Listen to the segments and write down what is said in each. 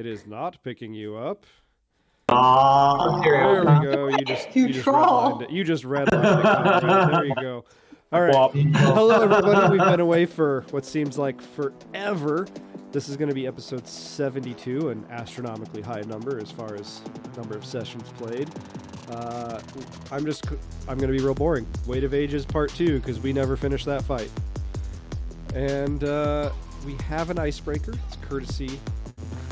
It is not picking you up. There we go. You just redlined it. You just redlined it, Conrad. There you go. All right. Hello, everybody. We've been away for what seems like forever. This is going to be episode 72, an astronomically high number as far as number of sessions played. I'm going to be real boring. Weight of Ages Part 2, because we never finished that fight. And we have an icebreaker. It's courtesy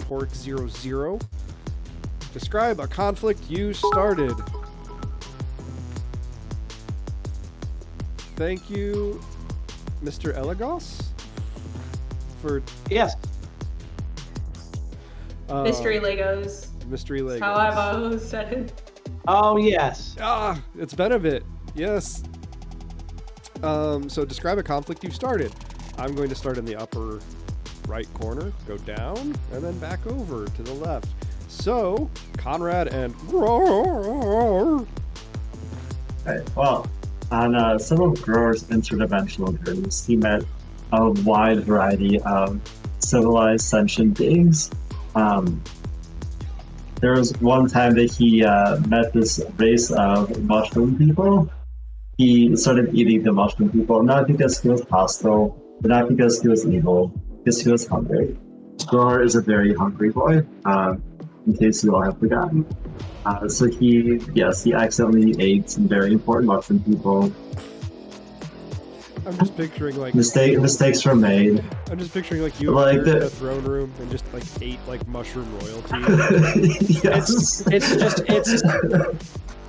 Pork 00. Describe a conflict you started. Thank you, Mr. Elagos, for... Yes. Mystery Legos. Mystery Legos. How I've always said it. Oh, yes. It's been a bit. Yes. So describe a conflict you've started. I'm going to start in the upper right corner, go down, and then back over to the left. So, Conrad and Grower. Right, well, on some of Grower's interdimensional journeys, he met a wide variety of civilized sentient beings. There was one time that he met this race of mushroom people. He started eating the mushroom people, not because he was hostile, but not because he was evil, because he was hungry. Grower is a very hungry boy, in case you all have forgotten. So he accidentally ate some very important mushroom people. I'm just picturing like mistakes were made. I'm just picturing like you appeared in a throne room and just like ate like mushroom royalty. Yes.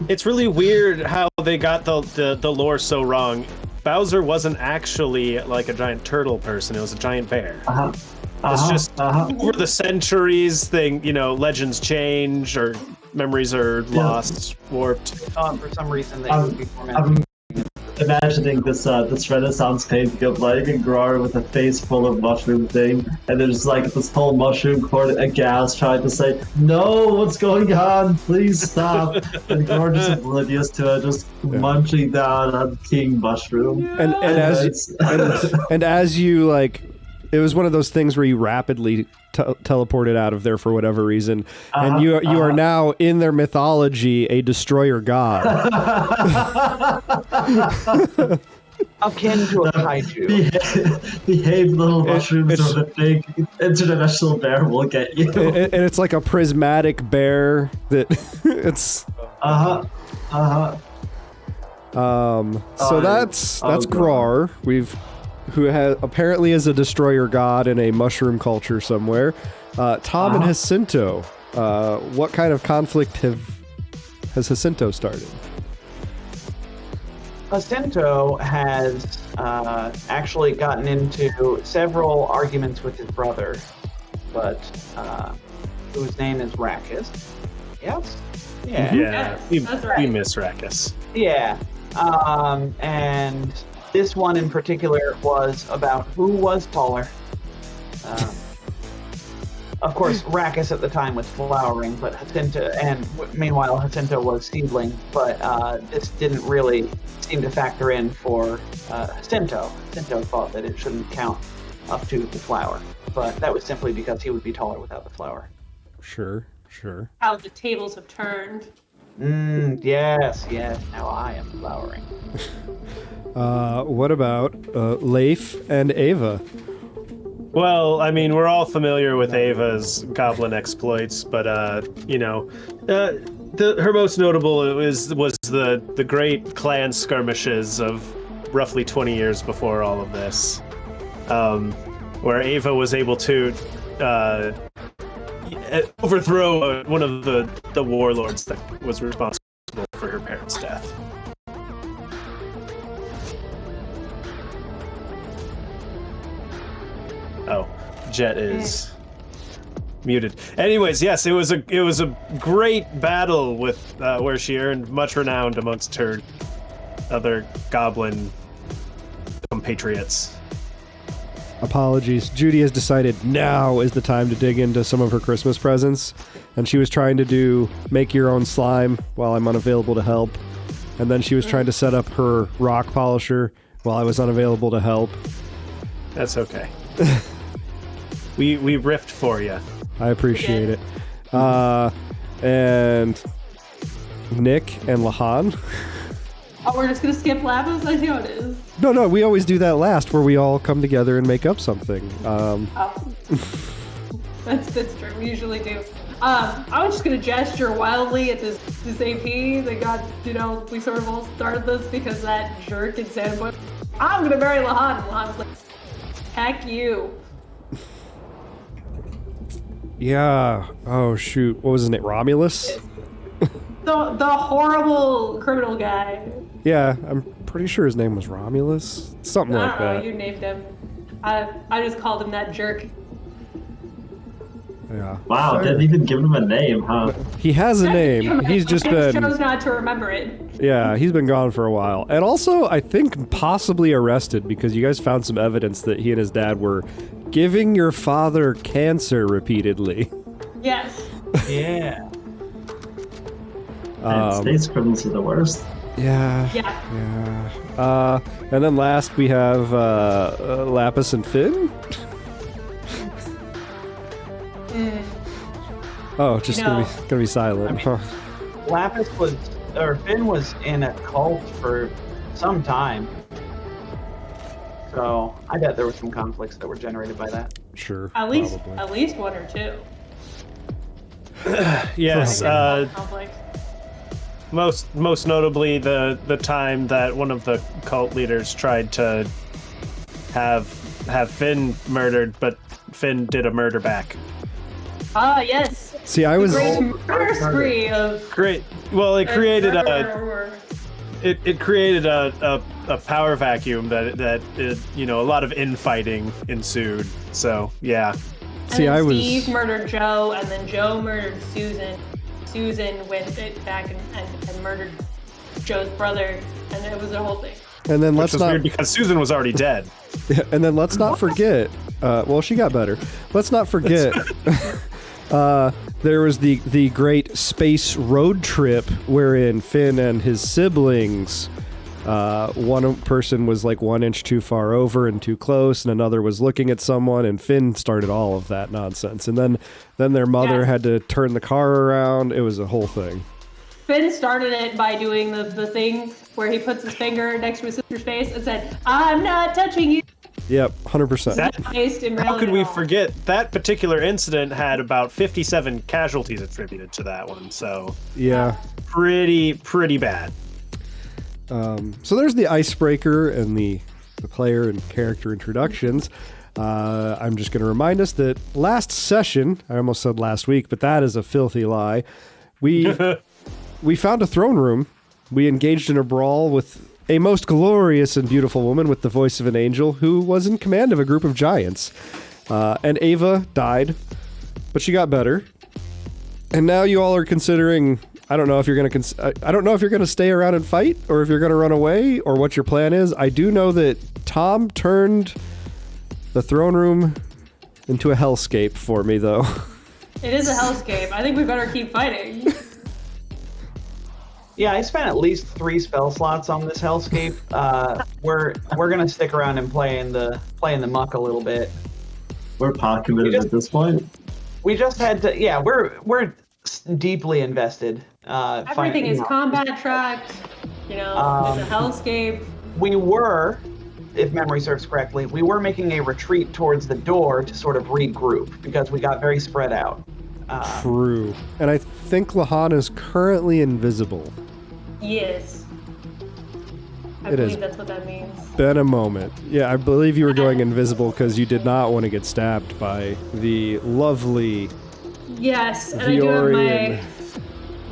It's really weird how they got the lore so wrong. Bowser wasn't actually like a giant turtle person; it was a giant bear. It's just over the centuries, legends change or memories are lost, warped. For some reason, they would be formatted. Imagining this Renaissance painting of like a Grower with a face full of mushroom thing, and there's like this whole mushroom court aghast trying to say, "No, what's going on? Please stop!" And Grower just oblivious to it, just munching down on King Mushroom. And as you like, it was one of those things where you rapidly teleported out of there for whatever reason, and you are now in their mythology a destroyer god. Akin to a kaiju. Behave little mushrooms or the big interdimensional bear will get you. And it's like a prismatic bear that it's... So that's Grar. Who apparently is a destroyer god in a mushroom culture somewhere. Tom and Jacinto. What kind of conflict has Jacinto started? Jacinto has actually gotten into several arguments with his brother, but whose name is Rackus. Yes? Yeah. Yeah, Yes, we miss Rackus. Yeah. And this one in particular was about who was taller. Of course, Rackus at the time was flowering, but Jacinto, and meanwhile Jacinto was seedling, but this didn't really seem to factor in for Jacinto. Jacinto thought that it shouldn't count up to the flower, but that was simply because he would be taller without the flower. Sure. How the tables have turned. Yes, now I am flowering. What about Leif and Ava? Well, I mean, we're all familiar with Ava's goblin exploits, but her most notable was the great clan skirmishes of roughly 20 years before all of this, where Ava was able to overthrow one of the warlords that was responsible for her parents' death. Oh, Jet is muted. Anyways, yes, it was a great battle with where she earned much renown amongst her other goblin compatriots. Apologies. Judy has decided now is the time to dig into some of her Christmas presents, and she was trying to do make your own slime while I'm unavailable to help, and then she was trying to set up her rock polisher while I was unavailable to help. That's okay. We riffed for you. I appreciate it. And Nick and Lahan. Oh, we're just gonna skip Lapis? I see how it is. No, we always do that last where we all come together and make up something. Oh. That's true. We usually do. I was just gonna gesture wildly at this AP that got, we sort of all started this because that jerk in Sandwood. I'm gonna marry Lahan. And Lahan's like, heck you. Yeah. Oh shoot. What was his name? Romulus? The horrible criminal guy. Yeah, I'm pretty sure his name was Romulus. Something like I don't know, that. you named him. I just called him that jerk. Yeah. Wow, Fair. didn't even give him a name, huh? He has a name. He's just I been. chose not to remember it. Yeah, he's been gone for a while. And also, I think possibly arrested because you guys found some evidence that he and his dad were giving your father cancer repeatedly. Yes. Yeah. States criminals are the worst. Yeah. Yeah. And then last we have Lapis and Finn. Oh, just gonna be silent. Huh. Finn was in a cult for some time. So I bet there were some conflicts that were generated by that. Sure. At least probably. one or two. Yes. Conflict. Most notably the time that one of the cult leaders tried to have Finn murdered, but Finn did a murder back. Ah, yes. See, I was. Great murder spree of. Great. Well, it created murder. it created a power vacuum that a lot of infighting ensued. So yeah. See, and then I was. Steve murdered Joe, and then Joe murdered Susan. Susan went back and murdered Joe's brother, and it was a whole thing. And then Which was weird because Susan was already dead. And then let's not forget. Well, she got better. Let's not forget. There was the great space road trip wherein Finn and his siblings. One person was like 1 inch too far over and too close, and another was looking at someone, and Finn started all of that nonsense. And then their mother had to turn the car around. It was a whole thing. Finn started it by doing the thing where he puts his finger next to his sister's face and said, "I'm not touching you." Yep, 100%. How could we forget that particular incident had about 57 casualties attributed to that one? So yeah, pretty bad. So there's the icebreaker and the player and character introductions. I'm just going to remind us that last session, I almost said last week, but that is a filthy lie. We found a throne room. We engaged in a brawl with a most glorious and beautiful woman with the voice of an angel who was in command of a group of giants. And Ava died, but she got better. And now you all are considering... I don't know if you're gonna stay around and fight, or if you're gonna run away, or what your plan is. I do know that Tom turned the throne room into a hellscape for me, though. It is a hellscape. I think we better keep fighting. Yeah, I spent at least 3 spell slots on this hellscape. We're gonna stick around and play in the muck a little bit. We're pot committed at this point. We just had to. Yeah, we're deeply invested. Everything is combat tracked. It's a hellscape. We were, if memory serves correctly, we were making a retreat towards the door to sort of regroup because we got very spread out. True. And I think Lahan is currently invisible. Yes. I It believe is. that's what that means. Been a moment. Yeah, I believe you were going invisible because you did not want to get stabbed by the lovely Yes, and I do have my Viorian.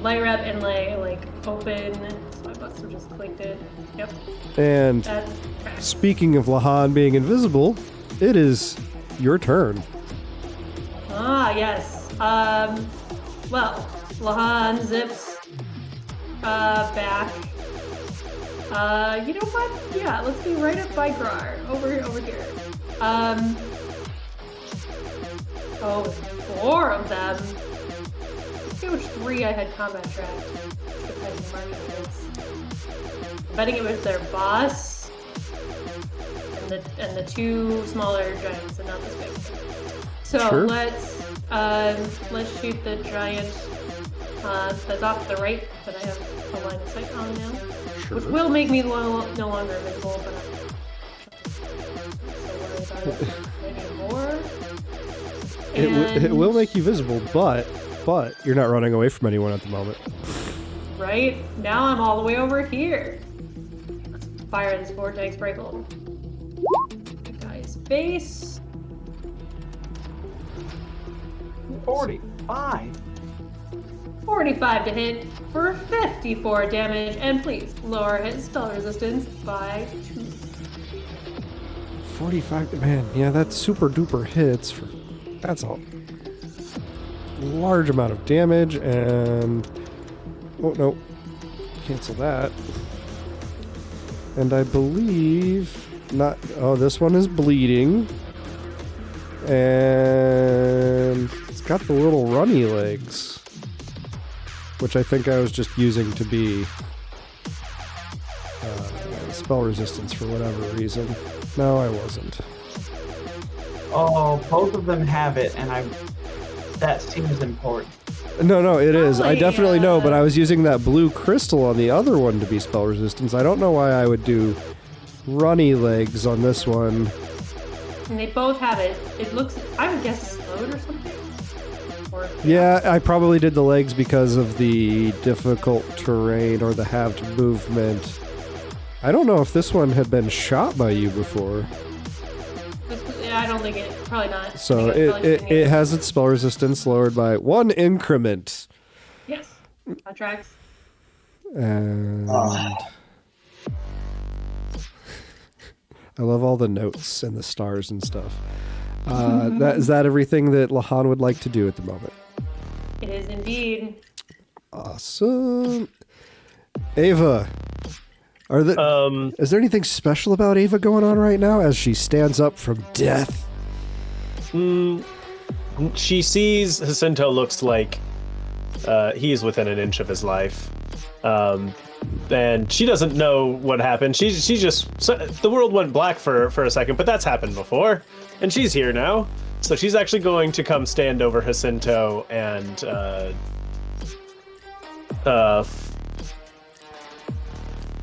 light rep and like open, so I must have just clicked it. Yep. And That's speaking of Lahan being invisible, it is your turn. yes. Well, Lahan zips back. You know what? Yeah, let's be right up by Grar. Over here. Oh, 4 of them. Let's see which 3 I had combat tracked. Betting it was their boss and the 2 smaller giants and not this big. So Sure. let's Let's shoot the giant that's off to the right that I have a line of sight on now. Sure. Which will make me no longer invisible, but I'm not so worried about it anymore. It will make you visible, but you're not running away from anyone at the moment. Right? Now I'm all the way over here. Let's fire this vortex breakle. Guy's face. 45. 45 to hit for 54 damage, and please lower his spell resistance by 2. 45, man, yeah, that's super duper hits. That's a large amount of damage, and oh no, cancel that. And I believe not. Oh, this one is bleeding, and it's got the little runny legs, which I think I was just using to be spell resistance for whatever reason. No, I wasn't. Oh, both of them have it, and that seems important. No, it is. I Probably, definitely know, but I was using that blue crystal on the other one to be spell resistance. I don't know why I would do runny legs on this one. And they both have it. It looks, I would guess, slowed or something? Or, Yeah, I probably did the legs because of the difficult terrain or the halved movement. I don't know if this one had been shot by you before. I don't think it, probably not. So I think it's probably it has its spell resistance lowered by 1 increment. Yes, that tracks. And I love all the notes and the stars and stuff. Is that everything that Lahan would like to do at the moment? It is indeed. Awesome. Ava, is there anything special about Ava going on right now as she stands up from death? She sees Jacinto looks like he's within an inch of his life. And she doesn't know what happened. She just the world went black for a second, but that's happened before, and she's here now. So she's actually going to come stand over Jacinto and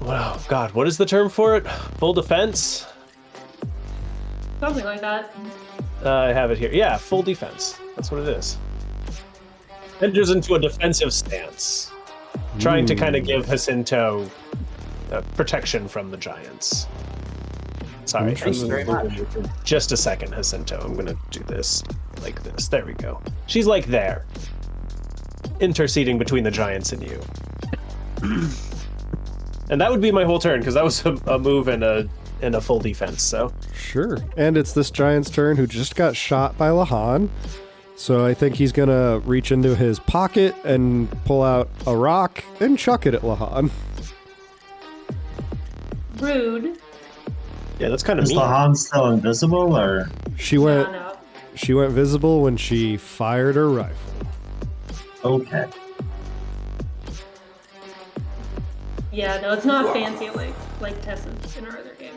wow, God, what is the term for it? Full defense? Something like that. I have it here. Yeah, full defense. That's what it is. Enters into a defensive stance, trying to kind of give Jacinto protection from the giants. Sorry, Thank you very much. Just a second, Jacinto. I'm going to do this like this. There we go. She's like there, interceding between the giants and you. And that would be my whole turn, because that was a move and a full defense, so. Sure. And it's this giant's turn who just got shot by Lahan. So I think he's going to reach into his pocket and pull out a rock and chuck it at Lahan. Rude. Yeah, that's kind of Is mean. Lahan still invisible, or? She went No. She went visible when she fired her rifle. Okay. Yeah, no, it's not fancy like Tessa's in our other game.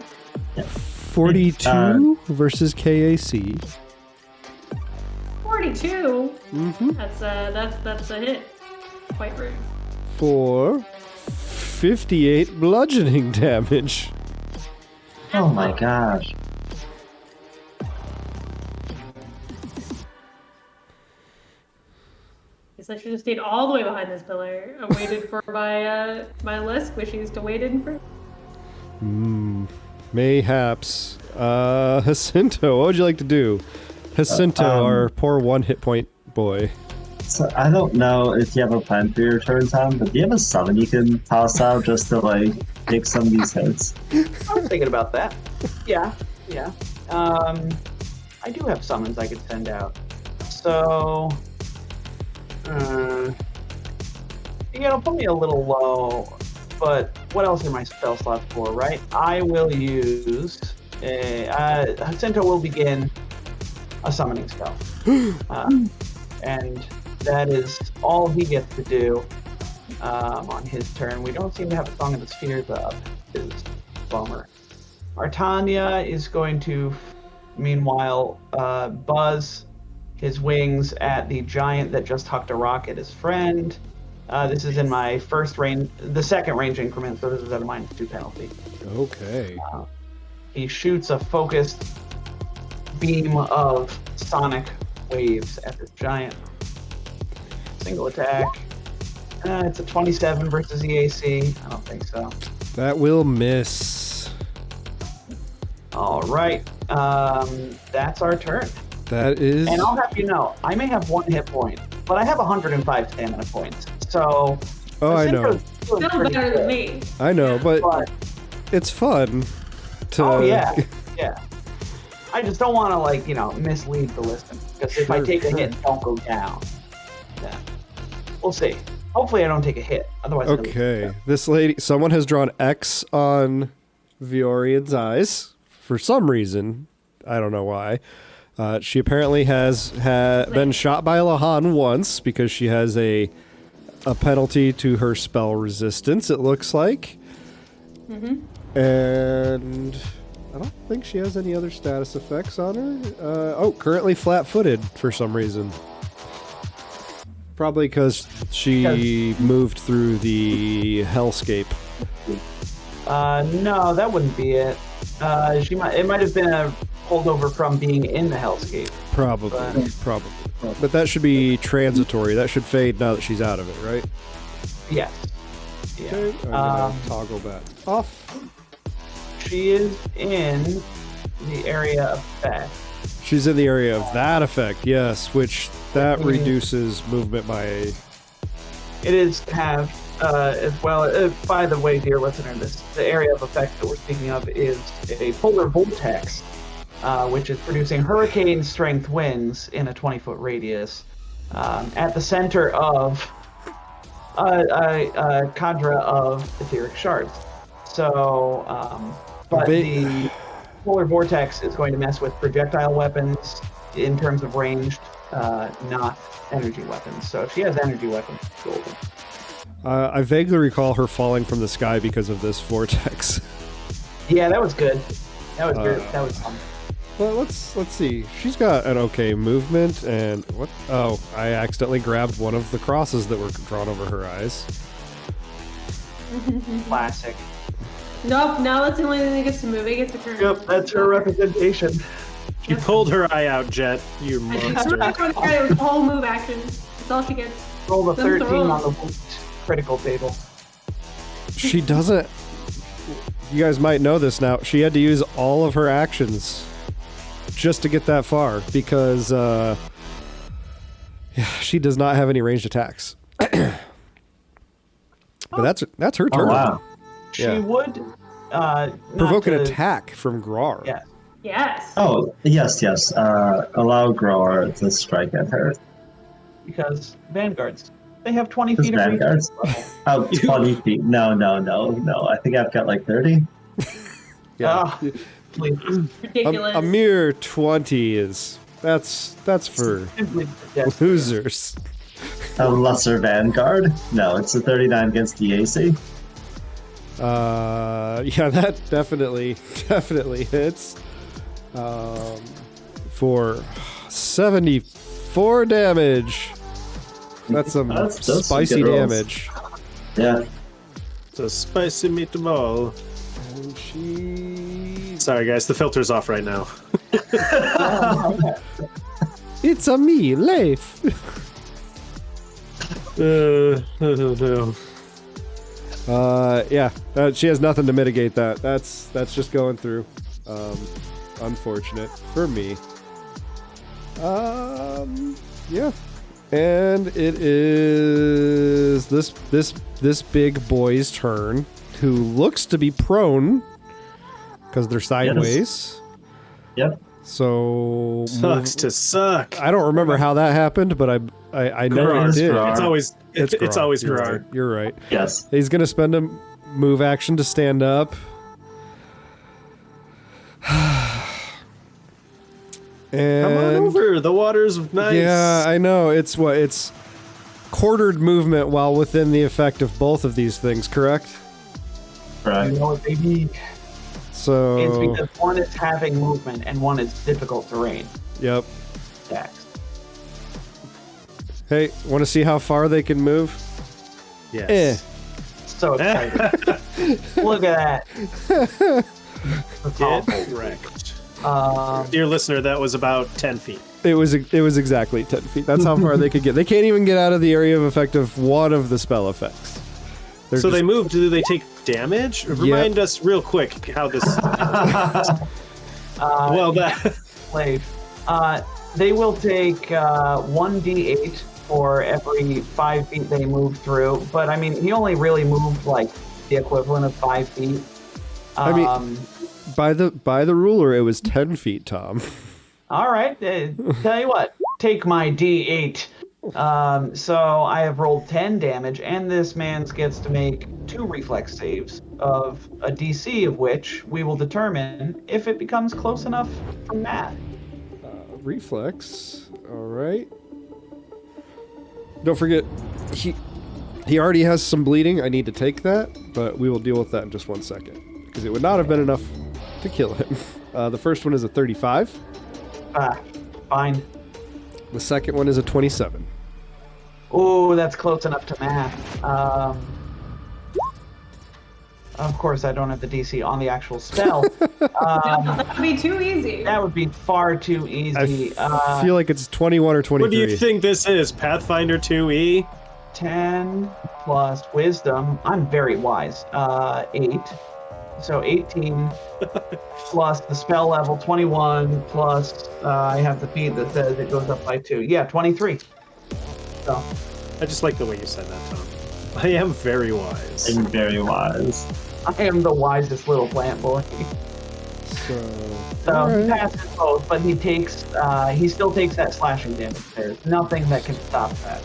42 versus KAC. 42? Mm-hmm. That's a hit. Quite rude. For 58 bludgeoning damage. Oh my gosh. Guess I should have stayed all the way behind this pillar. I waited for my less squishies to wait in for. Mayhaps. Jacinto, what would you like to do? Jacinto, our poor 1 hit point boy. So I don't know if you have a plan for your turn, Tom, but do you have a summon you can toss out just to like take some of these hits? I was thinking about that. Yeah. I do have summons I could send out. So, it'll put me a little low, but what else are my spell slots for, right? I will use Jacinto will begin a summoning spell. And that is all he gets to do on his turn. We don't seem to have a Song of the Spheres up. Is bummer. Artania is going to, meanwhile, buzz his wings at the giant that just hucked a rock at his friend. This is in my the second range increment, so this is at a -2 penalty. Okay. He shoots a focused beam of sonic waves at this giant. Single attack. It's a 27 versus EAC. I don't think so. That will miss. All right. That's our turn. That is. And I'll have you know, I may have 1 hit point, but I have 105 stamina points. So. Oh, I know. Still better than me. I know, but it's fun to. Oh yeah, yeah. I just don't want to mislead the listener, because if I take a hit, don't go down. Yeah. We'll see. Hopefully, I don't take a hit. Otherwise. Okay. This lady. Someone has drawn X on Viorian's eyes for some reason. I don't know why. She apparently has been shot by Lahan once because she has a penalty to her spell resistance, it looks like. Mm-hmm. And I don't think she has any other status effects on her. Currently flat-footed for some reason. Probably because she moved through the hellscape. No, that wouldn't be it. It might have been a holdover from being in the hellscape. Probably. But that should be transitory. That should fade now that she's out of it, right? Yes. Yeah. Okay, I'm gonna toggle that off. She is in the area of effect. She's in the area of that effect, yes, which that reduces movement by... It is halved as well. By the way, dear listener, the area of effect that we're speaking of is a polar vortex, which is producing hurricane-strength winds in a 20-foot radius at the center of a cadre of etheric shards. So, the polar vortex is going to mess with projectile weapons in terms of ranged, not energy weapons. So if she has energy weapons, it's golden. I vaguely recall her falling from the sky because of this vortex. Yeah, that was good. That was good. That was fun. Well, let's see. She's got an okay movement, and what? Oh, I accidentally grabbed one of the crosses that were drawn over her eyes. Classic. Nope, now that's the only thing that gets to move. It gets to turn. Yep, that's her representation. You pulled her eye out, Jet. You monster. It was a whole move action. That's all she gets. Roll a 13 on the critical table. She doesn't... You guys might know this now. She had to use all of her actions just to get that far because she does not have any ranged attacks. But that's her turn. Oh, wow. She would provoke an attack from Grar. Yeah. Yes. Oh, yes. Allow Grower to strike at her. Because vanguards, they have 20 feet of range. Vanguards? Oh, 20 feet. No. I think I've got like 30. Yeah. Please. Ridiculous. A mere 20 is... That's for losers. A lesser Vanguard? No, it's a 39 against the AC. Yeah, that definitely hits. For 74 damage. That's some spicy damage. Yeah. It's a spicy meatball. And she... Sorry, guys, the filter's off right now. It's a me, Leif. No. Yeah, she has nothing to mitigate that. That's just going through. Unfortunate for me. Yeah, and it is this big boy's turn, who looks to be prone because they're sideways. Yep. So Sucks to suck. I don't remember how that happened, but I know it did. It's always Grar. You're right. Yes. He's gonna spend a move action to stand up. And come on over. The water's nice. Yeah, I know. It's quartered movement while within the effect of both of these things, correct? Right. You know what they need. So it's because one is having movement and one is difficult terrain. Yep. Attacks. Hey, want to see how far they can move? Yes. So excited. Look at that. Get wrecked. Dear listener, that was about 10 feet. It was exactly 10 feet. That's how far they could get. They can't even get out of the area of effect of one of the spell effects. So they moved. Do they take damage? Remind us real quick how this. Well, that. They will take 1d8 for every 5 feet they move through. But I mean, he only really moved like the equivalent of 5 feet. I mean, by the ruler, it was 10 feet, Tom. All right. Tell you what, take my d8. So I have rolled 10 damage, and this man gets to make 2 reflex saves of a DC of which we will determine if it becomes close enough for math. Reflex. All right. Don't forget, he already has some bleeding. I need to take that, but we will deal with that in just 1 second because it would not have been enough to kill him. The first one is a 35. Fine. The second one is a 27. Oh, that's close enough to math. Of course, I don't have the DC on the actual spell. That would be too easy. That would be far too easy. I feel like it's 21 or 23. What do you think this is? Pathfinder 2E? 10 plus wisdom. I'm very wise. 8. So 18 plus the spell level, 21 plus I have the feed that says it goes up by 2. Yeah, 23. So. I just like the way you said that, Tom. I am very wise. I'm very wise. I am the wisest little plant boy. So he passes both, but he still takes that slashing damage. There's nothing that can stop that.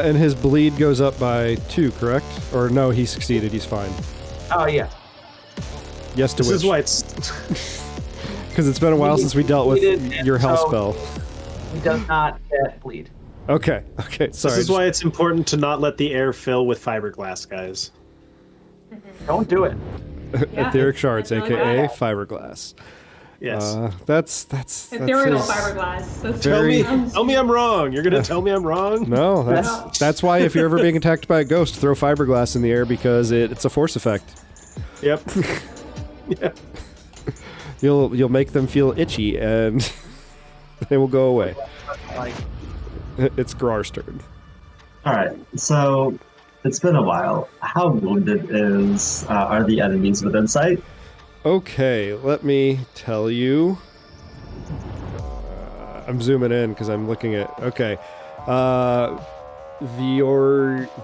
And his bleed goes up by 2, correct? Or no, he succeeded. He's fine. Oh yeah. Yes to this which. Is why it's because it's been a while since we dealt with your health spell. He does not get bleed. Okay. Sorry. This is why it's important to not let the air fill with fiberglass, guys. Don't do it. Etheric shards, really aka bad. fiberglass. Yes. That's Ethereal his- fiberglass. That's Tell me I'm wrong. You're gonna tell me I'm wrong? No, that's why if you're ever being attacked by a ghost, throw fiberglass in the air because it's a force effect. Yep. Yeah. You'll make them feel itchy and they will go away. It's Grar's turn. Alright, so it's been a while. How wounded are the enemies within sight? Okay, let me tell you. I'm zooming in because I'm looking at. Okay.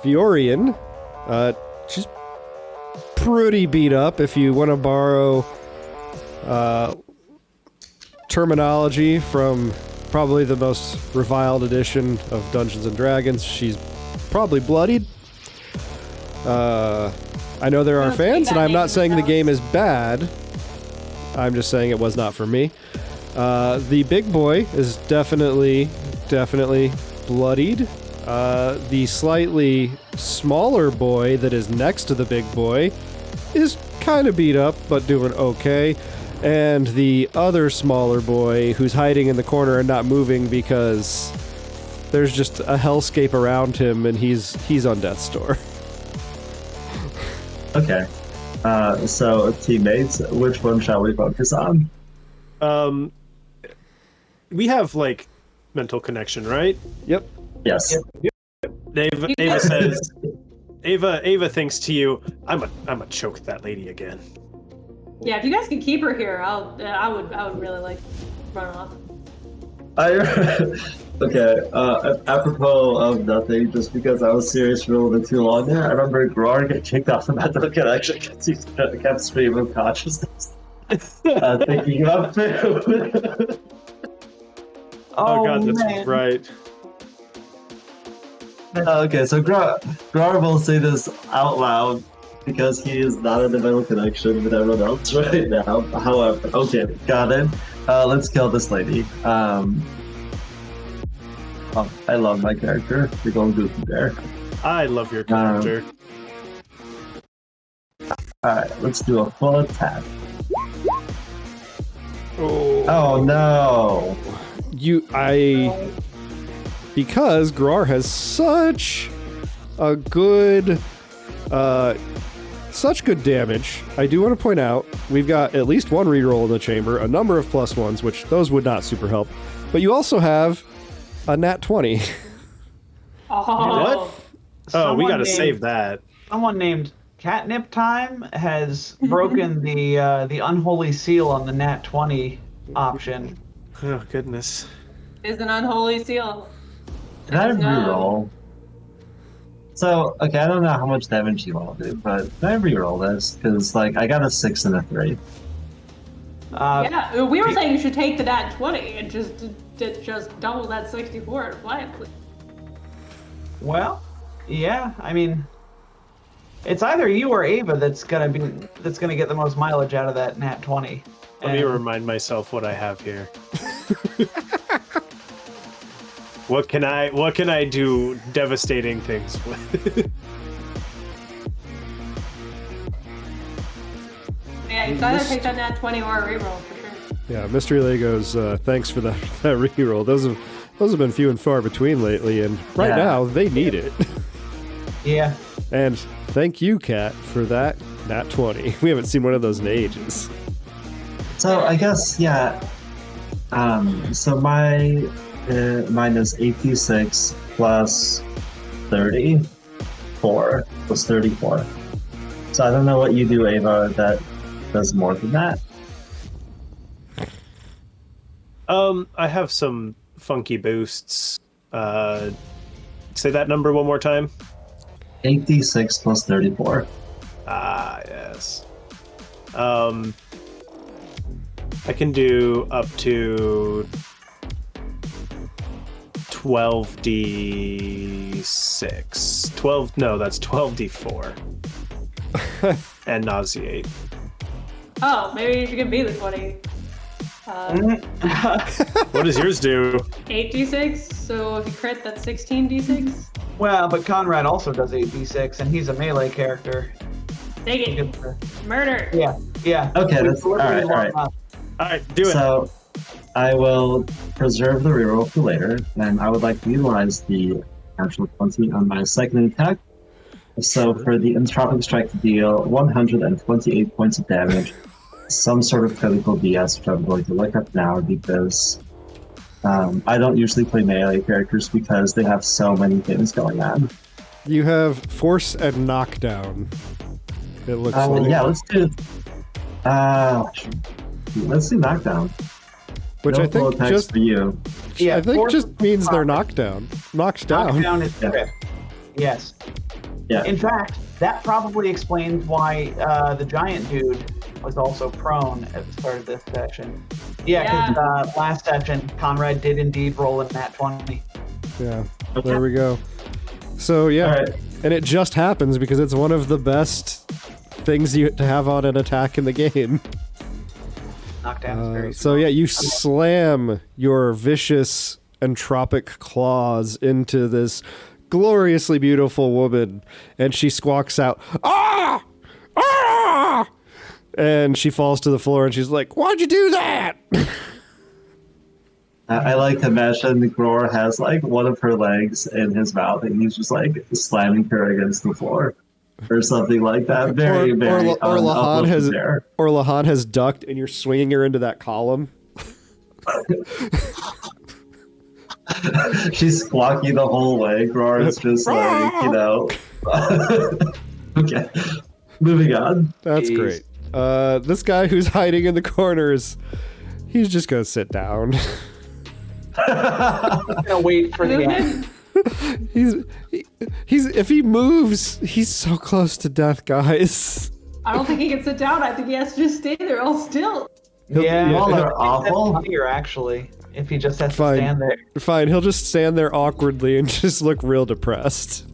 Viorian. She's pretty beat up. If you want to borrow terminology from probably the most reviled edition of Dungeons and Dragons, she's probably bloodied. I know there are fans, and I'm not saying the game is bad. I'm just saying it was not for me. The big boy is definitely bloodied. The slightly smaller boy that is next to the big boy is kind of beat up, but doing okay. And the other smaller boy who's hiding in the corner and not moving because there's just a hellscape around him and he's on death's door. Okay. So, teammates, which one shall we focus on? We have, like, mental connection, right? Yep. Yes. Ava says... Ava thinks to you, I'm a choke that lady again. Yeah, if you guys can keep her here, I would really like run off. Okay, apropos of nothing, just because I was serious for a little bit too long there, I remember Grar get kicked off the mental connection because he kept streaming of consciousness. Thinking of food. Oh god, that's man. right. Okay, so Grar will say this out loud because he is not in the mental connection with everyone else right now. However, okay, got it. Let's kill this lady. I love my character. We're going goofy there. I love your character. Alright, let's do a full attack. Oh, Oh no! Yeah, because Grar has such a good, such good damage. I do want to point out we've got at least one reroll in the chamber, a number of +1s, which those would not super help. But you also have a nat 20. Oh. What? Oh, we gotta save that. Someone named Catnip Time has broken the unholy seal on the nat 20 option. Oh, goodness. Is an unholy seal. Can I reroll? So, okay, I don't know how much damage you all do, but can I reroll this? Because, like, I got a 6 and a 3. Yeah, we were saying you should take the nat 20 and just double that 64 and fly it, please. Well, yeah, I mean, it's either you or Ava that's gonna get the most mileage out of that nat 20. Let me remind myself what I have here. What can I do devastating things with? Yeah, you gotta take that nat 20 or a reroll for sure. Yeah, Mystery Legos, thanks for that reroll. Those have been few and far between lately, and right now they need it. Yeah. And thank you, Kat, for that nat 20. We haven't seen one of those in ages. So I guess, yeah. So mine is 86 plus 34 plus 34. So I don't know what you do, Ava, that does more than that. I have some funky boosts. Say that number one more time. 86 plus 34. Ah, yes. I can do up to 12d6. 12, no, that's 12d4. And nauseate. Oh, maybe you should give me the 20. What does yours do? 8d6, so if you crit, that's 16d6. Well, but Conrad also does 8d6, and he's a melee character. Take it. Murder. Yeah. Okay, that's all right. Alright, do it. So I will preserve the reroll for later, and I would like to utilize the natural 20 on my second attack. So for the entropic strike to deal 128 points of damage, some sort of critical DS, which I'm going to look up now because I don't usually play melee characters because they have so many things going on. You have force and knockdown. It looks like. Yeah, let's do knockdown. Which no I think just for you. Yeah, I think force just means they're knocked down. Knocked down. Knockdown is crit. Yes. Yeah. In fact, that probably explains why the giant dude was also prone at the start of this session. Yeah, because last session, Conrad did indeed roll in nat 20. Yeah, there we go. So yeah, Right. And it just happens because it's one of the best things you to have on an attack in the game. Knockdown is very So yeah, you slam your vicious entropic claws into this gloriously beautiful woman, and she squawks out, "Ah! Ah!" And she falls to the floor, and she's like, "Why'd you do that?" I like to imagine Gror has like one of her legs in his mouth, and he's just like slamming her against the floor, or something like that. Very, very. Or Lahan has ducked, and you're swinging her into that column. She's squawking the whole way. Gror is just like, Okay, moving on. That's great. This guy who's hiding in the corners, he's just gonna sit down. I'm gonna wait for the end. He's if he moves, he's so close to death, guys. I don't think he can sit down. I think he has to just stay there all still. Yeah, Well, they're awful. Funnier, actually, if he just has Fine. to stand there. Fine, he'll just stand there awkwardly and just look real depressed.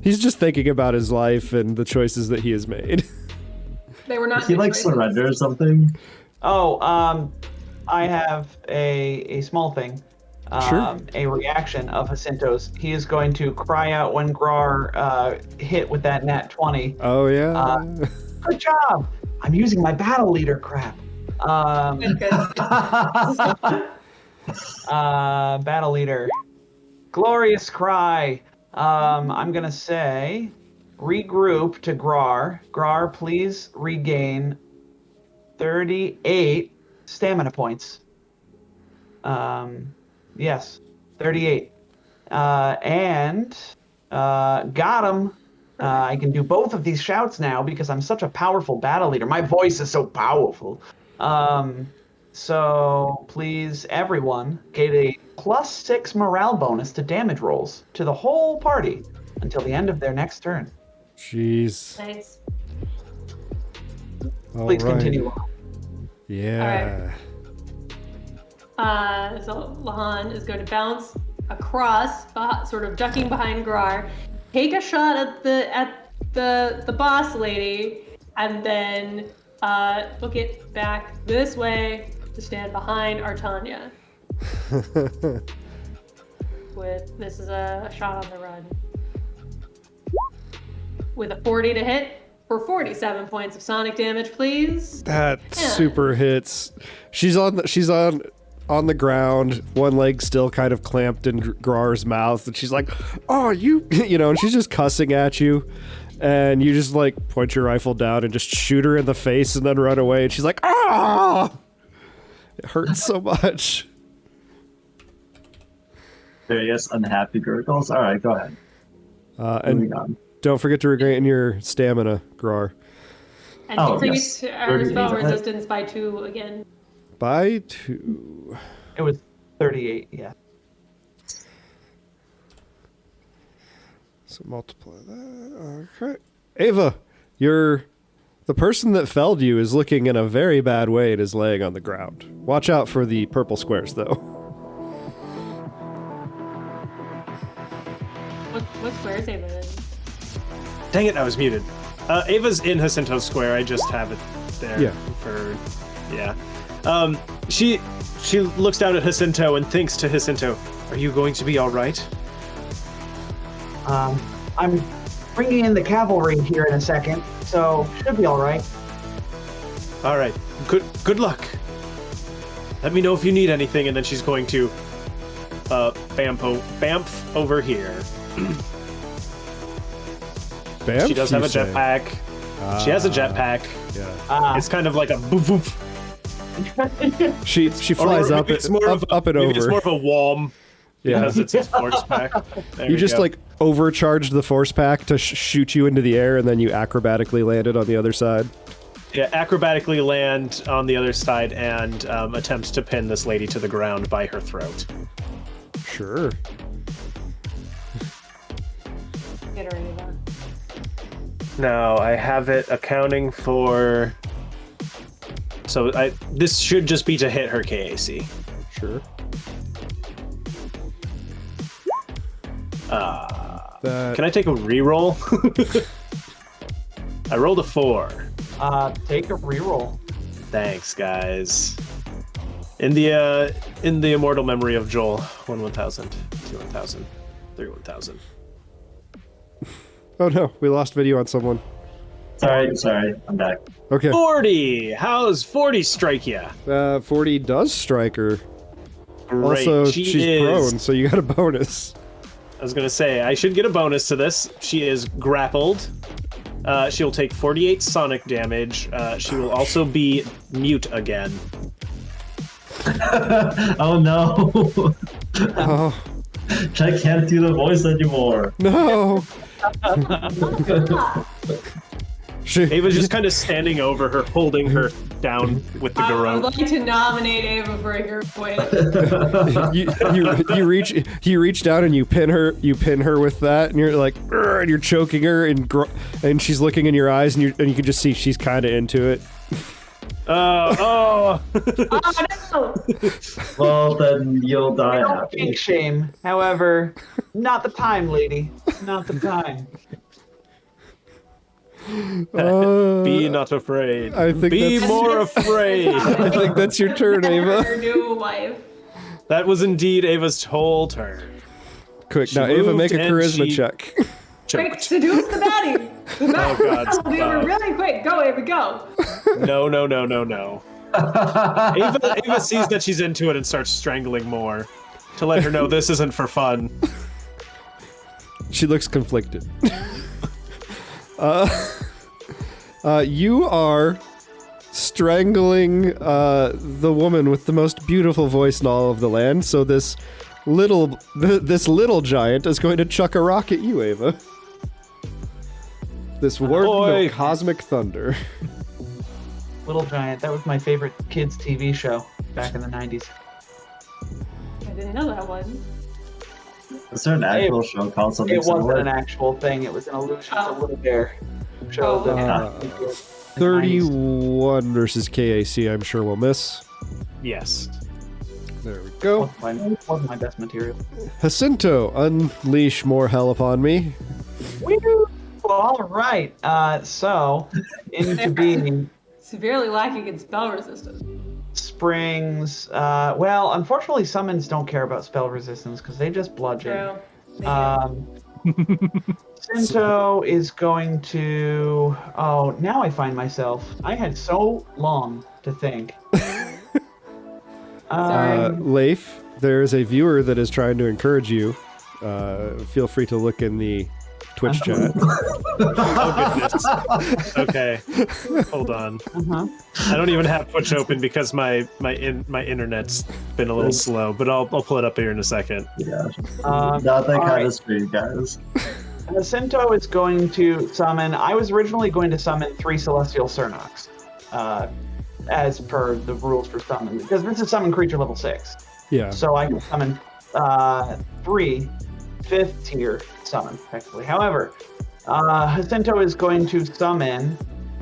He's just thinking about his life and the choices that he has made. They were not. He like surrender or something. Oh, I have a small thing. Sure. A reaction of Jacinto's. He is going to cry out when Grar hit with that nat 20. Oh yeah. Good job! I'm using my battle leader crap. Battle leader. Glorious cry. I'm gonna say, regroup to Grar. Grar, please regain 38 stamina points. Yes, 38. And got him. I can do both of these shouts now because I'm such a powerful battle leader. My voice is so powerful. So please, everyone, get a +6 morale bonus to damage rolls to the whole party until the end of their next turn. Jeez. Nice. Please continue on. Yeah. So Lahan is going to bounce across, sort of ducking behind Grar, take a shot at the boss lady, and then book it back this way to stand behind Artanya. This is a shot on the run. With a 40 to hit for 47 points of sonic damage, please. That super hits. She's on the ground, one leg still kind of clamped in Grar's mouth, and she's like, "Oh, you know," and she's just cussing at you, and you just like point your rifle down and just shoot her in the face and then run away, and she's like, "Ah!" It hurts so much. Various unhappy gurgles. All right, go ahead. And don't forget to regain your stamina, Grar. And increase our spell resistance by 2 again. By 2. It was 38, yeah. So multiply that. Okay. Ava, the person that felled you is looking in a very bad way and is laying on the ground. Watch out for the purple squares, though. What square is Ava in? Dang it, I was muted. Ava's in Jacinto Square. I just have it there. Yeah. She looks down at Jacinto and thinks to Jacinto, "Are you going to be all right?" I'm bringing in the cavalry here in a second, so should be all right. All right. Good luck. Let me know if you need anything, and then she's going to bamf over here. Bamf, she does have a jetpack. She has a jetpack. Yeah. It's kind of like a boof boof. She flies up and over. It's more of a walm. Yeah. Because it's his force pack. You just like overcharged the force pack to shoot you into the air, and then you acrobatically landed on the other side. Yeah, acrobatically land on the other side and attempt to pin this lady to the ground by her throat. Sure. Get her, Ava. No, I have it accounting for... So this should just be to hit her KAC. Sure. Can I take a reroll? I rolled a 4. Take a reroll. Thanks, guys. In the immortal memory of Joel, 1 1000, 2 1000, 3 1000. Oh no, we lost video on someone. Sorry, I'm back. Okay. 40! How's 40 strike ya? 40 does strike her. Great. Also, she's prone, so you got a bonus. I was gonna say, I should get a bonus to this. She is grappled. She'll take 48 sonic damage. She will also be mute again. Oh no! Oh. I can't do the voice anymore. No! Ava's just kind of standing over her, holding her down with the I would garrote. like to nominate Ava for a hero point. you reach down and you pin her with that, and you're like, and you're choking her, and she's looking in your eyes, and you can just see she's kind of into it. Oh no! Well, then you'll die No happy. kink shame. However, not the time, lady. Not the time. Be not afraid. I think Be that's- more afraid. I think that's your turn, Ava. Her new wife. That was indeed Ava's whole turn. Quick, She now Ava, make a moved and charisma she- check. Quick, seduce the baddie. Oh God! Do it really quick. Go, Ava, go. No. Ava sees that she's into it and starts strangling more to let her know this isn't for fun. She looks conflicted. You are strangling the woman with the most beautiful voice in all of the land. So this little giant is going to chuck a rock at you, Ava. This warden of cosmic thunder. Little Giant. That was my favorite kids' TV show back in the 90s. I didn't know that one. Is there an actual show called something It wasn't similar? an actual thing. It was an allusion to Little Bear. Show that 31 versus KAC, I'm sure we'll miss. Yes. There we go. Wasn't my best material. Jacinto, unleash more hell upon me. Woo! All right. So, into being Severely lacking in spell resistance. springs. Well, unfortunately, summons don't care about spell resistance because they just bludgeon. True. Sinto is going to. Oh, now I find myself. I had so long to think. Leif, there's a viewer that is trying to encourage you. Feel free to look in the Twitch chat. Oh goodness. Okay. Hold on. I don't even have Twitch open because my internet's been a little slow, but I'll pull it up here in a second. Yeah. Not that kind of stream, guys. Sinto is going to summon. I was originally going to summon 3 Celestial Cernox, as per the rules for summon, because this is summon creature level 6. Yeah. So I can summon 3 5th tier summon, effectively. However, Jacinto is going to summon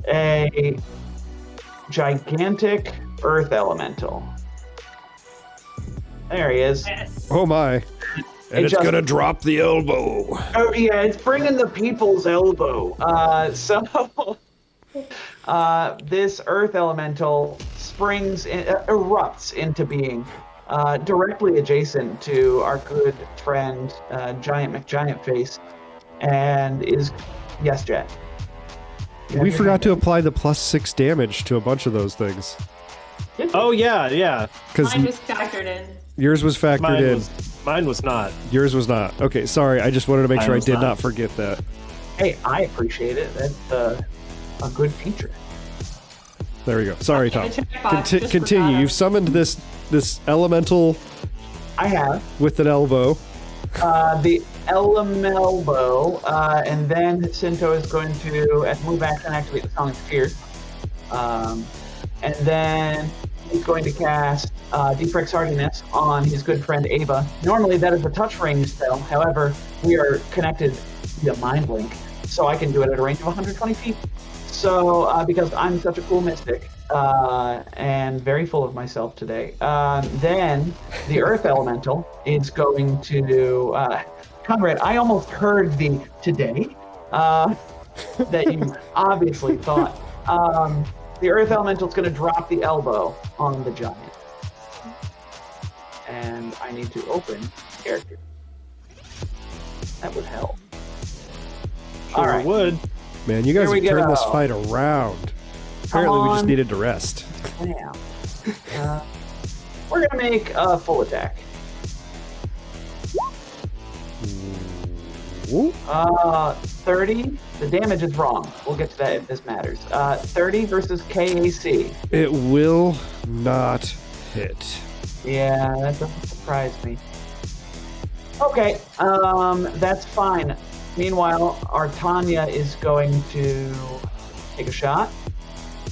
a gigantic earth elemental. There he is. Yes. Oh my. And it's gonna drop the elbow. Oh yeah, it's bringing the people's elbow. This earth elemental erupts into being directly adjacent to our good friend Giant McGiantface, and is Jet. We forgot to apply the +6 damage to a bunch of those things. Oh yeah. Because Mine was factored in. yours was factored in. Mine was not. Yours was not. Okay, sorry. I just wanted to make Mine sure I was did not. not forget that. Hey, I appreciate it. That's a good feature. There we go. Sorry, Tom. The checkbox, just Continue. forgot You've summoned this elemental I have with an elbow. the Elemelbo, and then Jacinto is going to, at move action, activate the Song of Fear. And then he's going to cast Deep Hardiness on his good friend Ava. Normally that is a touch range spell. However, we are connected via Mind Link, so I can do it at a range of 120 feet. So, because I'm such a cool mystic, and very full of myself today, then the Earth Elemental is going to... Conrad, I almost heard the today that you obviously thought. The Earth Elemental is going to drop the elbow on the giant. And I need to open character. That would help. Sure All right. would. Man, you guys Here we have turned this go. fight around. Apparently, we just on. needed to rest. Now, we're going to make a full attack. Ooh. 30. The damage is wrong. We'll get to that if this matters. 30 versus KAC. It will not hit. Yeah, that doesn't surprise me. Okay, that's fine. Meanwhile, Artanya is going to take a shot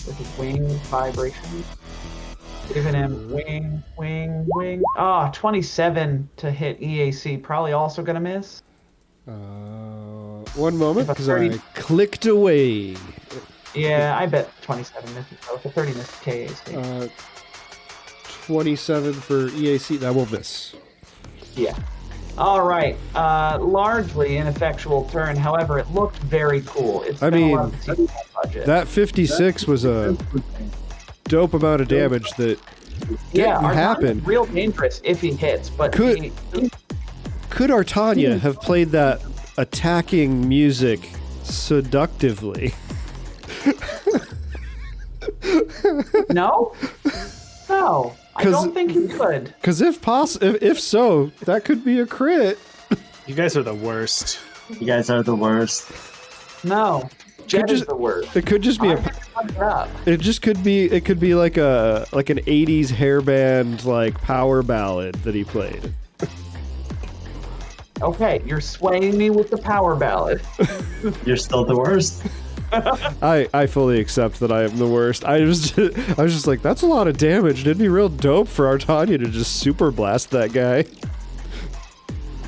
with his wing vibration. Giving him wing. 27 to hit EAC. Probably also going to miss. One moment, If a because 30 I clicked away. Yeah, I bet 27 misses. So it's a 30 miss KAC. 27 for EAC. That will miss. Yeah. All right. Largely ineffectual turn. However, it looked very cool. It's I been a mean, lot of seasonal budget. That 56 was a dope amount of damage that yeah, didn't happen. Artanya's real dangerous if he hits, but Could- he- Could Artanya have played that attacking music seductively? no, I 'Cause- don't think he could. Because if so, that could be a crit. You guys are the worst. You guys are the worst. No, Jet is the worst. It could just be It just could be. It could be like an '80s hairband like power ballad that he played. Okay, you're swaying me with the power ballad. You're still the worst. I fully accept that I am the worst. I was just like, that's a lot of damage. It'd be real dope for Artanya to just super blast that guy.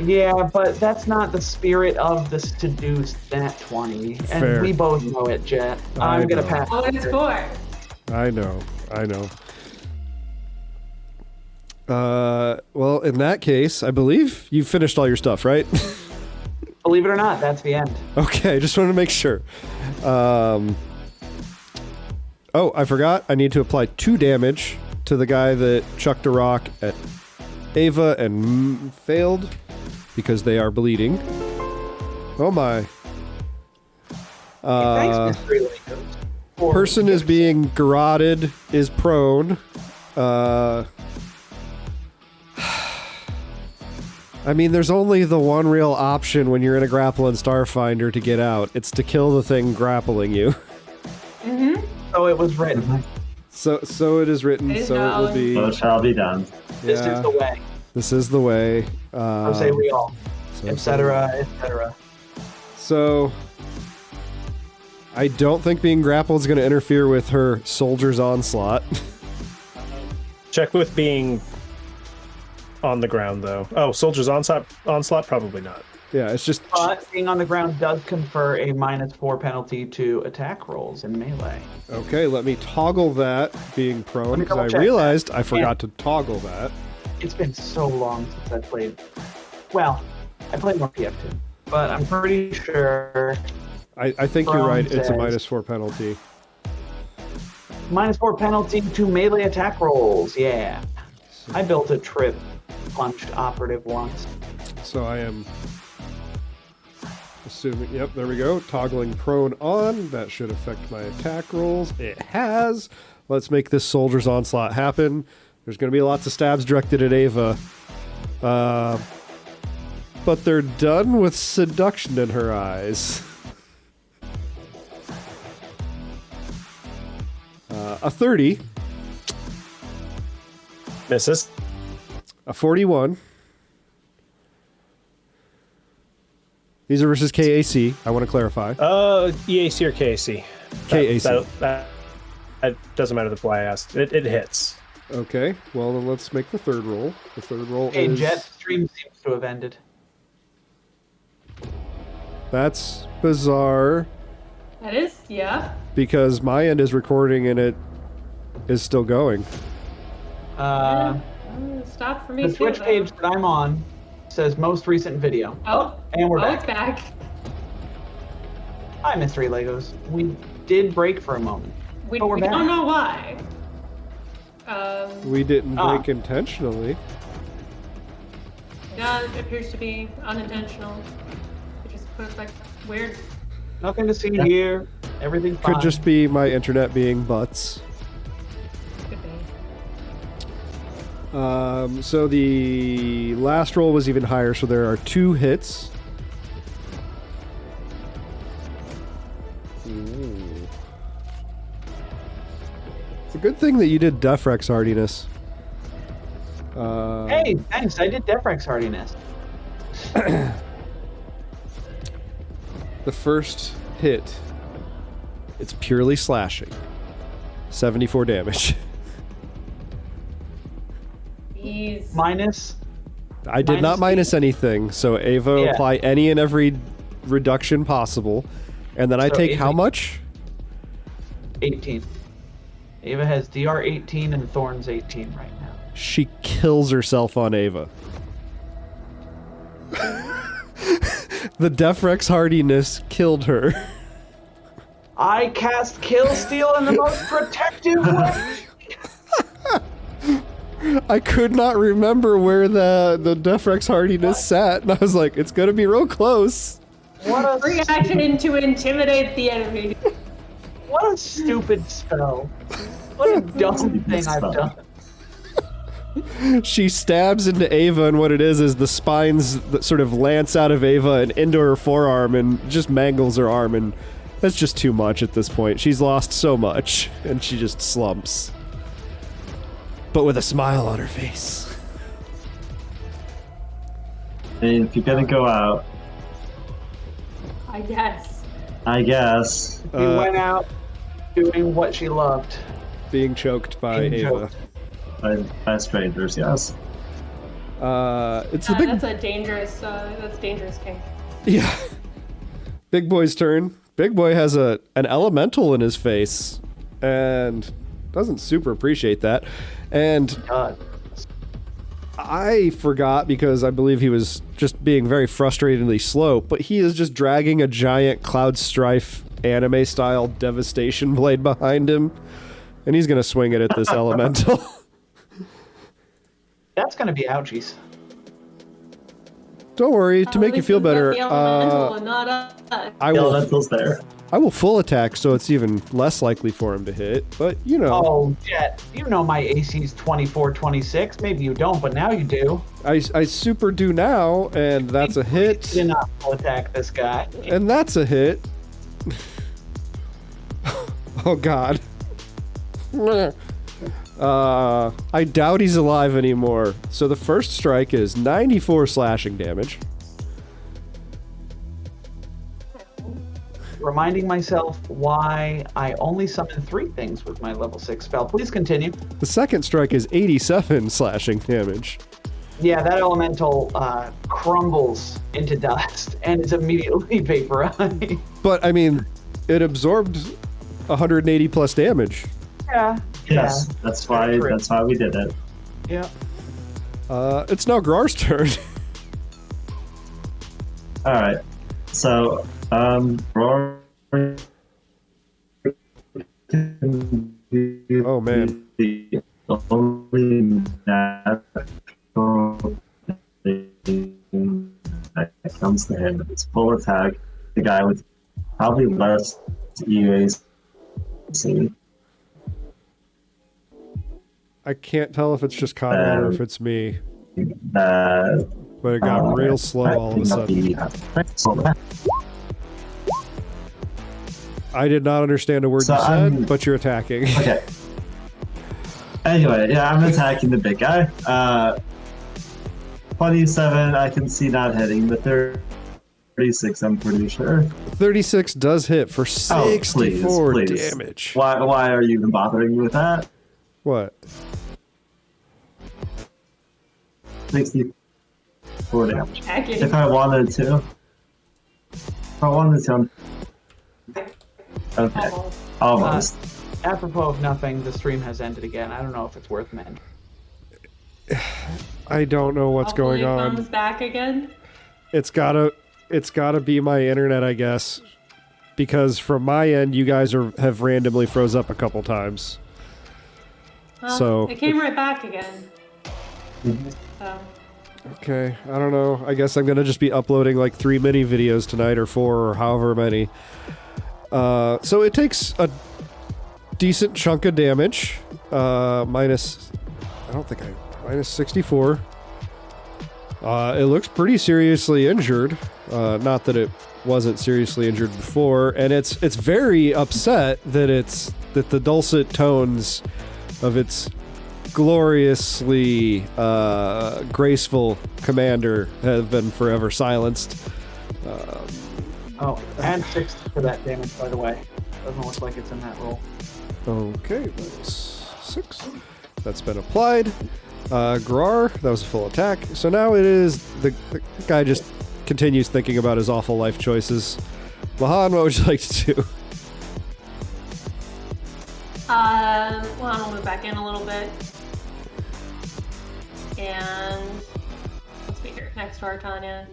Yeah, but that's not the spirit of the seduced Nat 20, and Fair. we both know it, Jet. I'm gonna pass. Oh, it's for. I know. Well, in that case, I believe you finished all your stuff, right? Believe it or not, that's the end. Okay, just wanted to make sure. Oh, I forgot. I need to apply 2 damage to the guy that chucked a rock at Ava and failed because they are bleeding. Oh my. Thanks, Mystery Lakers. Person is being garroted, is prone. I mean, there's only the one real option when you're in a grapple in Starfinder to get out. It's to kill the thing grappling you. Mm-hmm. So it was written. So it is written, so it will be... So it shall be done. This is the way. This is the way. So say we all. Etc., etc. So... I don't think being grappled is going to interfere with her Soldier's Onslaught. Check with being on the ground, though. Oh, Soldier's Onslaught? Probably not. Yeah, it's just... But being on the ground does confer a -4 penalty to attack rolls in melee. Okay, let me toggle that, being prone, because I realized I forgot to toggle that. It's been so long since I played... Well, I played more PF2, but I'm pretty sure... I think you're right, it's a -4 penalty. -4 penalty to melee attack rolls, yeah. I built a trip punched operative once. So I am assuming, yep, there we go. Toggling prone on. That should affect my attack rolls. It has. Let's make this Soldier's Onslaught happen. There's going to be lots of stabs directed at Ava. But they're done with seduction in her eyes. A 30. Misses. A 41. These are versus KAC. I want to clarify. EAC or KAC? KAC. That doesn't matter. That's why I asked. It hits. Okay. Well, then let's make the third roll. The third roll hey, is... Jet stream seems to have ended. That's bizarre. That is, yeah. Because my end is recording and it is still going. Stop for me The too, Twitch though. page that I'm on says most recent video. Oh, and we're it's back. Hi, Mystery Legos. We did break for a moment. We but we're back. don't know why. We didn't break intentionally. No, it appears to be unintentional. It just puts like weird. Nothing to see here. Everything's fine. Could just be my internet being butts. Could be. So the last roll was even higher, so there are 2 hits. Ooh. It's a good thing that you did Defrex hardiness. Hey, thanks. I did Defrex hardiness. The first hit, it's purely slashing. 74 damage. He's... Minus? I did not minus anything, so Ava apply any and every reduction possible. And then I take how much? 18. Ava has DR 18 and Thorns 18 right now. She kills herself on Ava. The Defrex hardiness killed her. I cast Kill Steal in the most protective way. I could not remember where the Defrex hardiness sat, and I was like, it's gonna be real close. What a reaction to intimidate the enemy. What a stupid spell. What a dumb thing I've done. She stabs into Ava, and what it is the spines that sort of lance out of Ava and into her forearm and just mangles her arm, and that's just too much at this point. She's lost so much, and she just slumps. But with a smile on her face. And if you're gonna go out, I guess. She went out doing what she loved. Being choked by Ava. By strangers, yes. It's the big... That's dangerous king. Yeah. Big Boy's turn. Big Boy has an elemental in his face, and doesn't super appreciate that. And I forgot because I believe he was just being very frustratingly slow, but he is just dragging a giant Cloud Strife anime-style devastation blade behind him, and he's gonna swing it at this elemental. That's gonna be ouchies. Don't worry, to make you feel better, Elemental's there. I will full attack so it's even less likely for him to hit, but you know. Oh, Jet, you know my AC's 24-26. Maybe you don't, but now you do. I super do now, and that's a hit. You did not full attack this guy. And that's a hit. Oh god. I doubt he's alive anymore. So the first strike is 94 slashing damage. Reminding myself why I only summon 3 things with my level 6 spell. Please continue. The second strike is 87 slashing damage. Yeah, that elemental crumbles into dust and is immediately vaporized. But, I mean, it absorbed 180 plus damage. Yeah. Yes, yeah. that's why we did it. Yeah. It's now Grar's turn. Alright. So, Roar. Oh man. The only natural thing that comes to him is full attack. The guy with probably less EAs. I can't tell if it's just Conrad or if it's me. But it got real slow all of a sudden. I did not understand a word you said, but you're attacking. Okay. Anyway, yeah, I'm attacking the big guy. 27, I can see not hitting, but 36, I'm pretty sure. 36 does hit for 64 please. damage. Why are you even bothering me with that? What? 64 damage. Attacking. If I wanted to. Okay. Almost. Apropos of nothing, the stream has ended again. I don't know if it's worth mentioning. I don't know what's Hopefully going on. It comes back again. It's gotta be my internet, I guess, because from my end, you guys have randomly froze up a couple times. Well, So it came right back again. So. Okay, I don't know. I guess I'm gonna just be uploading like 3 mini videos tonight, or 4, or however many. So it takes a decent chunk of damage. Minus 64. It looks pretty seriously injured. Not that it wasn't seriously injured before, and it's very upset that the dulcet tones of its gloriously graceful commander have been forever silenced. Oh, and 6 for that damage, by the way. Doesn't look like it's in that roll. Okay, that's 6. That's been applied. Grar, that was a full attack. So now it is the guy just continues thinking about his awful life choices. Lahan, what would you like to do? Lahan will move back in a little bit. And let's be here next to Artania.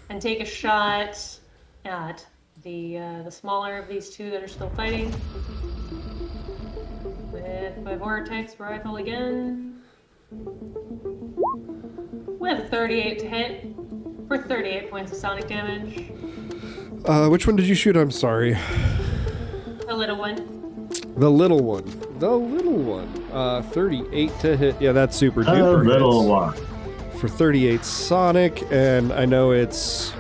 And take a shot at the smaller of these two that are still fighting. With my Vortex rifle again. With 38 to hit. For 38 points of sonic damage. Which one did you shoot? I'm sorry. The little one. The little one. 38 to hit. Yeah, that's super The duper little hits. one. For 38 Sonic, and I know it's...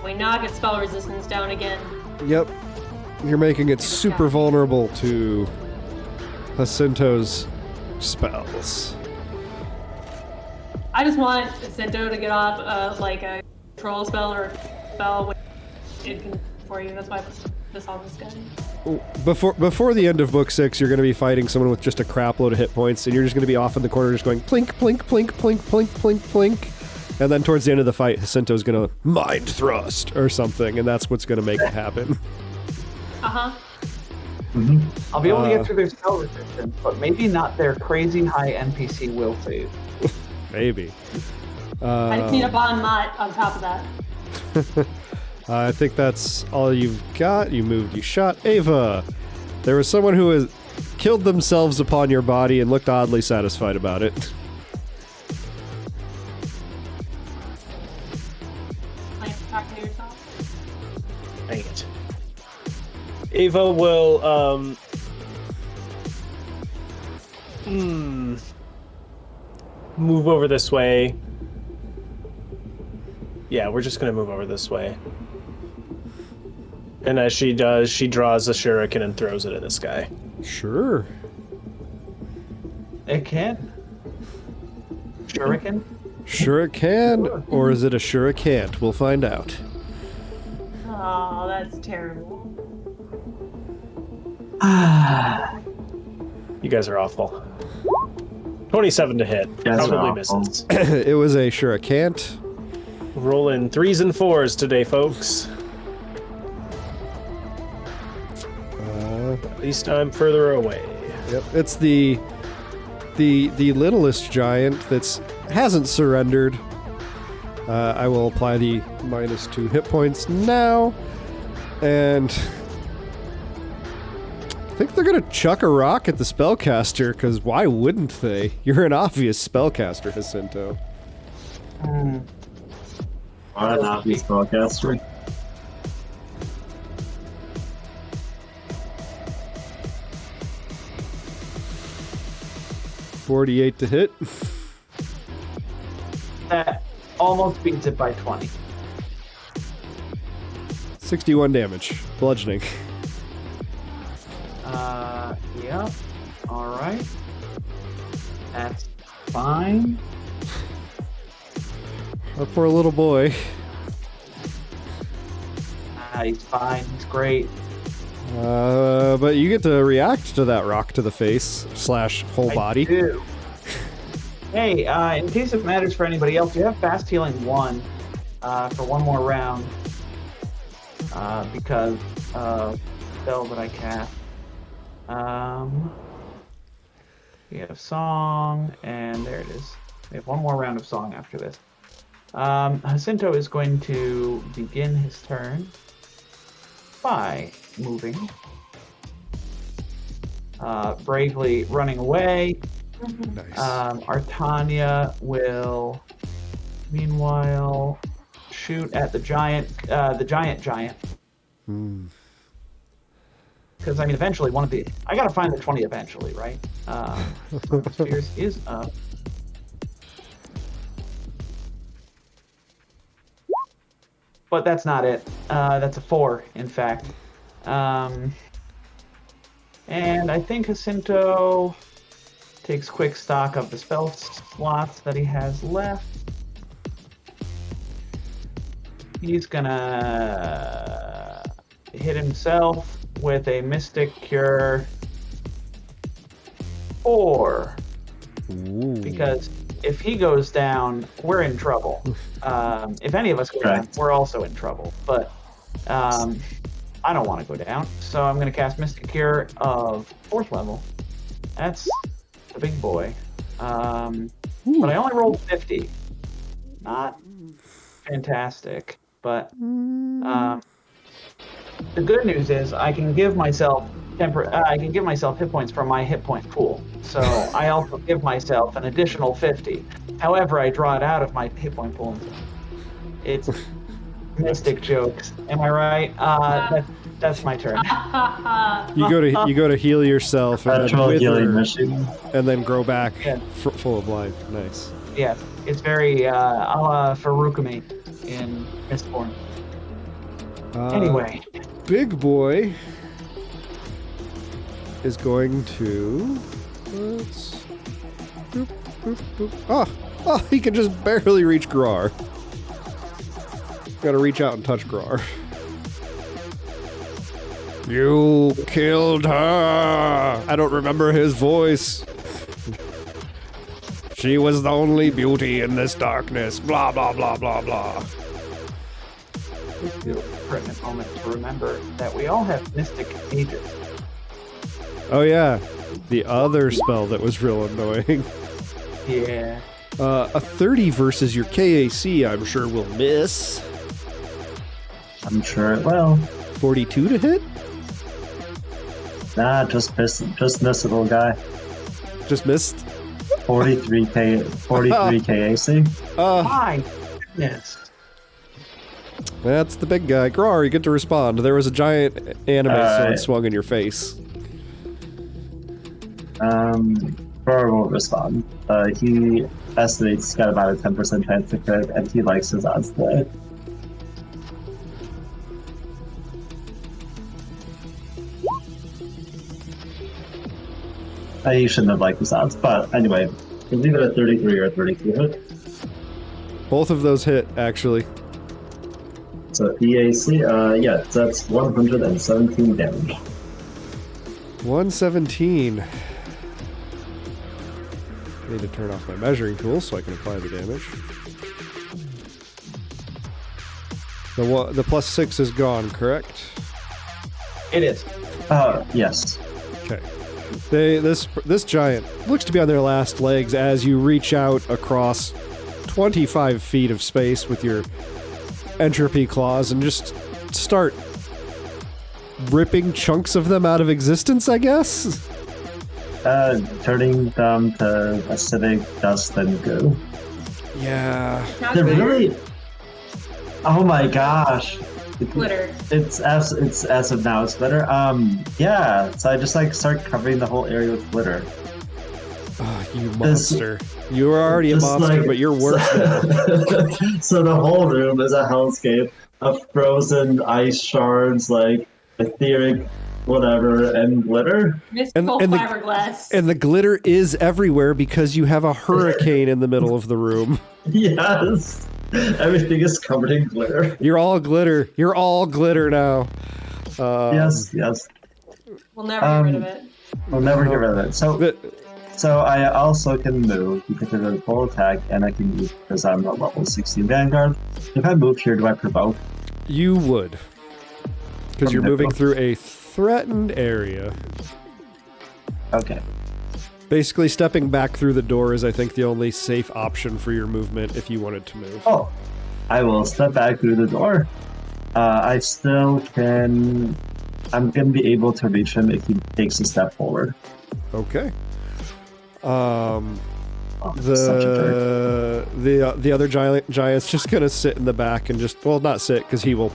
We knock its spell resistance down again. Yep. You're making it super vulnerable to Jacinto's spells. I just want Jacinto to get off like a control spell or a spell with it can for you. That's why I put this on this guy. Before the end of book 6, you're going to be fighting someone with just a crap load of hit points, and you're just going to be off in the corner just going plink, plink, plink, plink, plink, plink, plink. And then towards the end of the fight, Jacinto's going to mind thrust or something, and that's what's going to make it happen. Uh-huh. Mm-hmm. I'll be able to get through their spell resistance, but maybe not their crazy high NPC will save. Maybe. I just need a Bon Mott on top of that. I think that's all you've got. You moved, you shot. Ava, there was someone who has killed themselves upon your body and looked oddly satisfied about it. Like, talk to yourself. Dang it. Ava will, move over this way. Yeah, we're just gonna move over this way. And as she does, she draws a shuriken and throws it at this guy. Sure. It can. Shuriken? Sure it can, or is it a sure it can't? We'll find out. Oh, that's terrible. You guys are awful. 27 to hit. Guys are Probably awful. misses. It was a sure it can't. Rolling 3s and 4s today, folks. At least I'm further away. Yep, it's the littlest giant that's hasn't surrendered. I will apply the -2 hit points now, and I think they're gonna chuck a rock at the spellcaster, because why wouldn't they? You're an obvious spellcaster, Jacinto. What an obvious spellcaster. .48 to hit. That almost beats it by 20. 61 damage. Bludgeoning. Yeah. Alright. That's fine. Our poor little boy. He's fine. He's great. But you get to react to that rock to the face / whole body. I do. Hey, in case it matters for anybody else, you have fast healing 1 for one more round because of spell that I cast. We have song, and there it is. We have one more round of song after this. Jacinto is going to begin his turn by moving, bravely running away. Nice. Artania will, meanwhile, shoot at the giant. Because I mean, eventually one of the I gotta find the 20 eventually, right? Spheres is up. But that's not it. That's a 4, in fact. And I think Jacinto takes quick stock of the spell slots that he has left. He's gonna hit himself with a Mystic Cure 4. Ooh. Because if he goes down, we're in trouble. If any of us go down, we're also in trouble. But I don't want to go down, so I'm going to cast Mystic Cure of 4th level. That's the big boy. But I only rolled 50. Not fantastic, but the good news is I can give myself hit points from my hit point pool. So I also give myself an additional 50. However, I draw it out of my hit point pool. It's mystic jokes. Am I right? That's my turn. You go to heal yourself and Virtual then healing wither, machine. and then grow back Yeah. full of life. Nice. Yeah, it's very a la Farukami in Mistborn. Anyway, Big Boy is going to. Let's. Boop, boop, boop. Oh, he can just barely reach Grar. Gotta reach out and touch Grar. You killed her! I don't remember his voice. She was the only beauty in this darkness. Blah, blah, blah, blah, blah. for a moment to remember that we all have mystic ages. Oh, yeah. The other spell that was real annoying. Yeah. A 30 versus your KAC, I'm sure will miss. I'm sure it will. 42 to hit? Nah, just missable guy. Just missed? 43 KAC. My goodness. That's the big guy. Grar, you get to respond. There was a giant anime sword swung in your face. Grar won't respond. He estimates he's got about a 10% chance to crit, and he likes his odds today. He shouldn't have liked his odds, but anyway, we'll leave it at 33 or 32 hit. Both of those hit, actually. So EAC, yeah, that's 117 damage. 117. Need to turn off my measuring tool so I can apply the damage. The +6 is gone, correct? It is. Yes. Okay. This giant looks to be on their last legs as you reach out across 25 feet of space with your entropy claws and just start ripping chunks of them out of existence, I guess? Turning them to acidic dust and goo. Yeah. They're really... Oh my gosh. Glitter. It's as of now, it's glitter. Yeah, so I just start covering the whole area with glitter. Oh, you monster. You were already a Just monster, but you're worse now. So the whole room is a hellscape of frozen ice shards, etheric whatever, and glitter. Mystical fiberglass. And the glitter is everywhere because you have a hurricane in the middle of the room. Yes. Everything is covered in glitter. You're all glitter. You're all glitter now. Yes. We'll never get rid of it. We'll never get rid of it. So I also can move because of the full attack, and I can move because I'm a level 16 Vanguard. If I move here, do I provoke? You would. Because you're moving through a threatened area. Okay. Basically, stepping back through the door is, I think, the only safe option for your movement if you wanted to move. Oh, I will step back through the door. I still can... I'm going to be able to reach him if he takes a step forward. Okay. Such a jerk. The other giant's just gonna sit in the back and not sit, because he will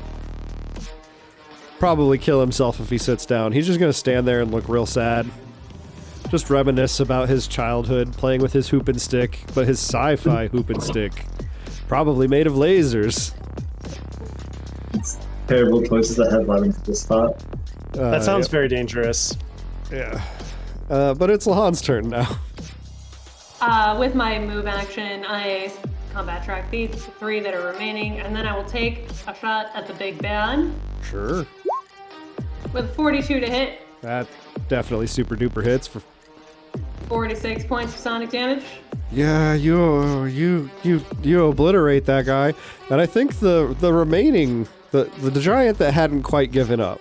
probably kill himself if he sits down. He's just gonna stand there and look real sad. Just reminisce about his childhood, playing with his hoop and stick, but his sci-fi hoop and stick. Probably made of lasers. It's terrible choices that have led him to this spot. That sounds very dangerous. Yeah. But it's Lahan's turn now. With my move action, I combat track these 3 that are remaining, and then I will take a shot at the big bad. Sure. With 42 to hit. That definitely super duper hits for 46 points of sonic damage. Yeah, you obliterate that guy. And I think the remaining the giant that hadn't quite given up,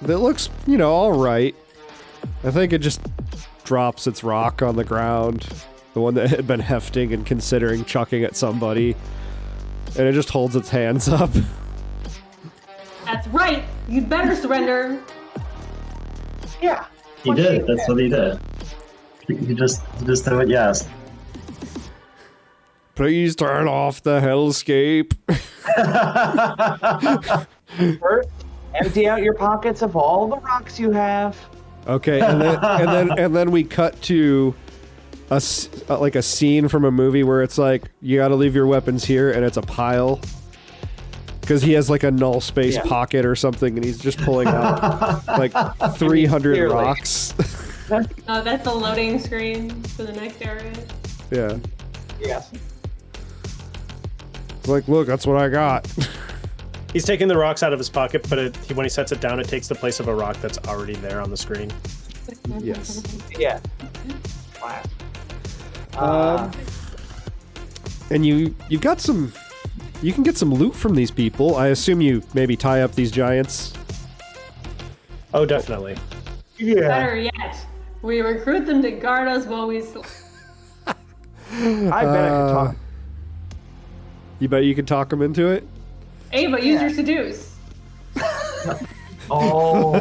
that looks, all right. I think it just drops its rock on the ground, the one that had been hefting and considering chucking at somebody, and it just holds its hands up. That's right. You'd better surrender. Yeah. He did. That's what he did. He just did what you asked. Please turn off the hellscape. First Empty out your pockets of all the rocks you have. Okay, and then we cut to like a scene from a movie where it's like you got to leave your weapons here, and it's a pile because he has like a null space pocket or something, and he's just pulling out like 300 Clearly. rocks. Oh, that's the loading screen for the next area. Yeah, Yes. it's like, look, that's what I got. He's taking the rocks out of his pocket, but when he sets it down, it takes the place of a rock that's already there on the screen. Yes. Yeah. Wow. And you've got some. You can get some loot from these people. I assume you maybe tie up these giants. Oh, definitely. Yeah. Better yet, we recruit them to guard us while we sleep. I bet I could talk. You bet you could talk them into it? Ava, use your seduce. Oh.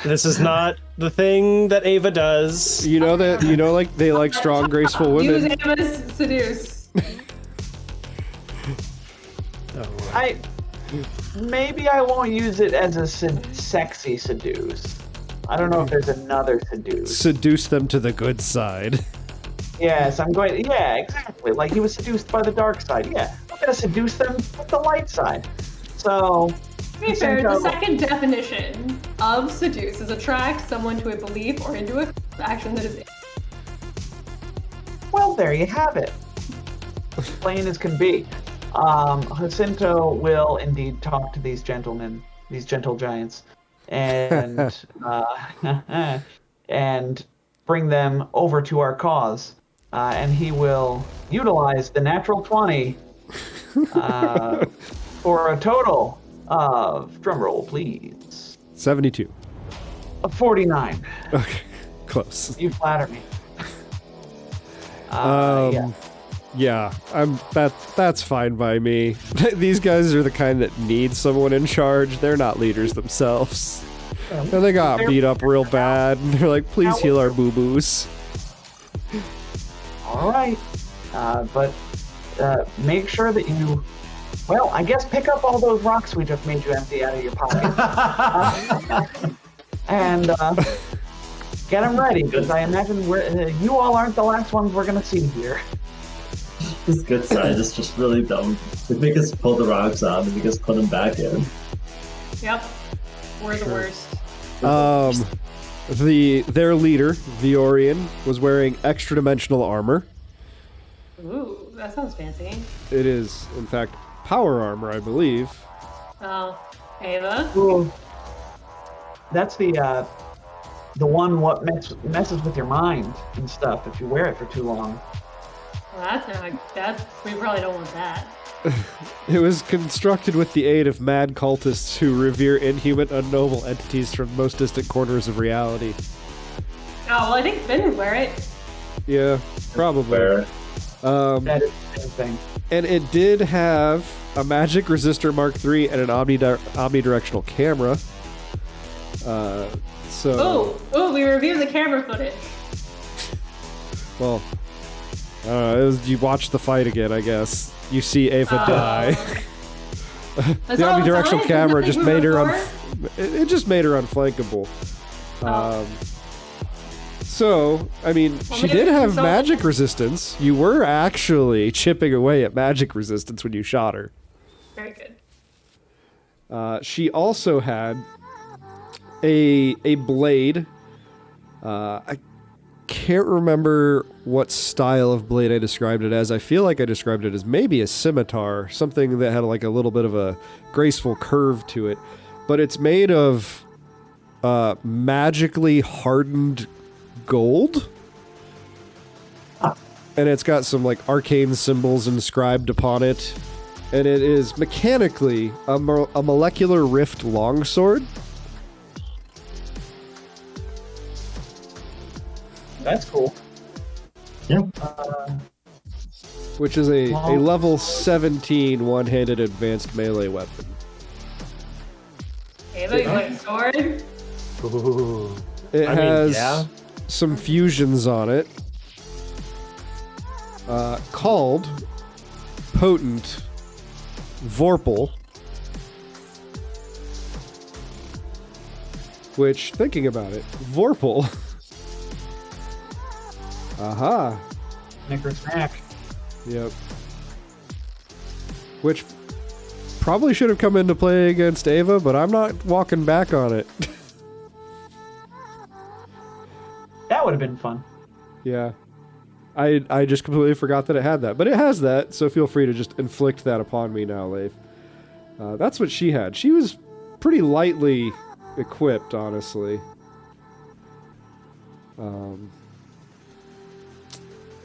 This is not the thing that Ava does. You know that, like, they like strong, graceful Use women. Ava's seduce. Maybe I won't use it as a sexy seduce. I don't know if there's another seduce. Seduce them to the good side. Yes, I'm going. Yeah, exactly. Like he was seduced by the dark side. Yeah, I'm gonna seduce them with the light side. So. To be fair, the second definition of seduce is attract someone to a belief or into an action that is. Well, there you have it. Plain as can be. Jacinto will indeed talk to these gentlemen, these gentle giants, and and bring them over to our cause. And he will utilize the natural 20 for a total of, drumroll please, 72. 49. Okay, close. You flatter me. Yeah, that's fine by me. These guys are the kind that need someone in charge. They're not leaders themselves. And they got beat up real bad, and they're like, please heal our boo-boos. All right, but make sure that you, well, I guess pick up all those rocks we just made you empty out of your pocket, and get them ready, because I imagine you all aren't the last ones we're gonna see here. His good side is just really dumb. They make us pull the rocks out and make us put them back in. Yep, we're the worst. Their leader, Viorian, was wearing extra-dimensional armor. Ooh, that sounds fancy. It is, in fact, power armor, I believe. Oh, Ava? Ooh. That's the one what messes with your mind and stuff if you wear it for too long. Well, we probably don't want that. It was constructed with the aid of mad cultists who revere inhuman, unknowable entities from most distant corners of reality. Oh, well, I think Finn would wear it. Yeah, probably. That is the same thing. And it did have a magic resistor Mark III and an omnidirectional camera. Ooh, we reviewed the camera footage. Well, you watch the fight again, I guess. You see Ava die. The omnidirectional camera just made her it just made her unflankable. So, I mean, she did have magic resistance. You were actually chipping away at magic resistance when you shot her. Very good. She also had a blade. I can't remember what style of blade I described it as. I feel like I described it as maybe a scimitar, something that had like a little bit of a graceful curve to it. But it's made of magically hardened gold. And it's got some like arcane symbols inscribed upon it. And it is mechanically a molecular rift longsword. That's cool. Yeah. Which is a level 17 one-handed advanced melee weapon. Ava, you like a sword? Ooh. It has some fusions on it. Called Potent Vorpal. Which, thinking about it, Vorpal. Aha. Knicker-snack. Yep. Which probably should have come into play against Ava, but I'm not walking back on it. That would have been fun. Yeah. I just completely forgot that it had that. But it has that, so feel free to just inflict that upon me now, Leif. That's what she had. She was pretty lightly equipped, honestly.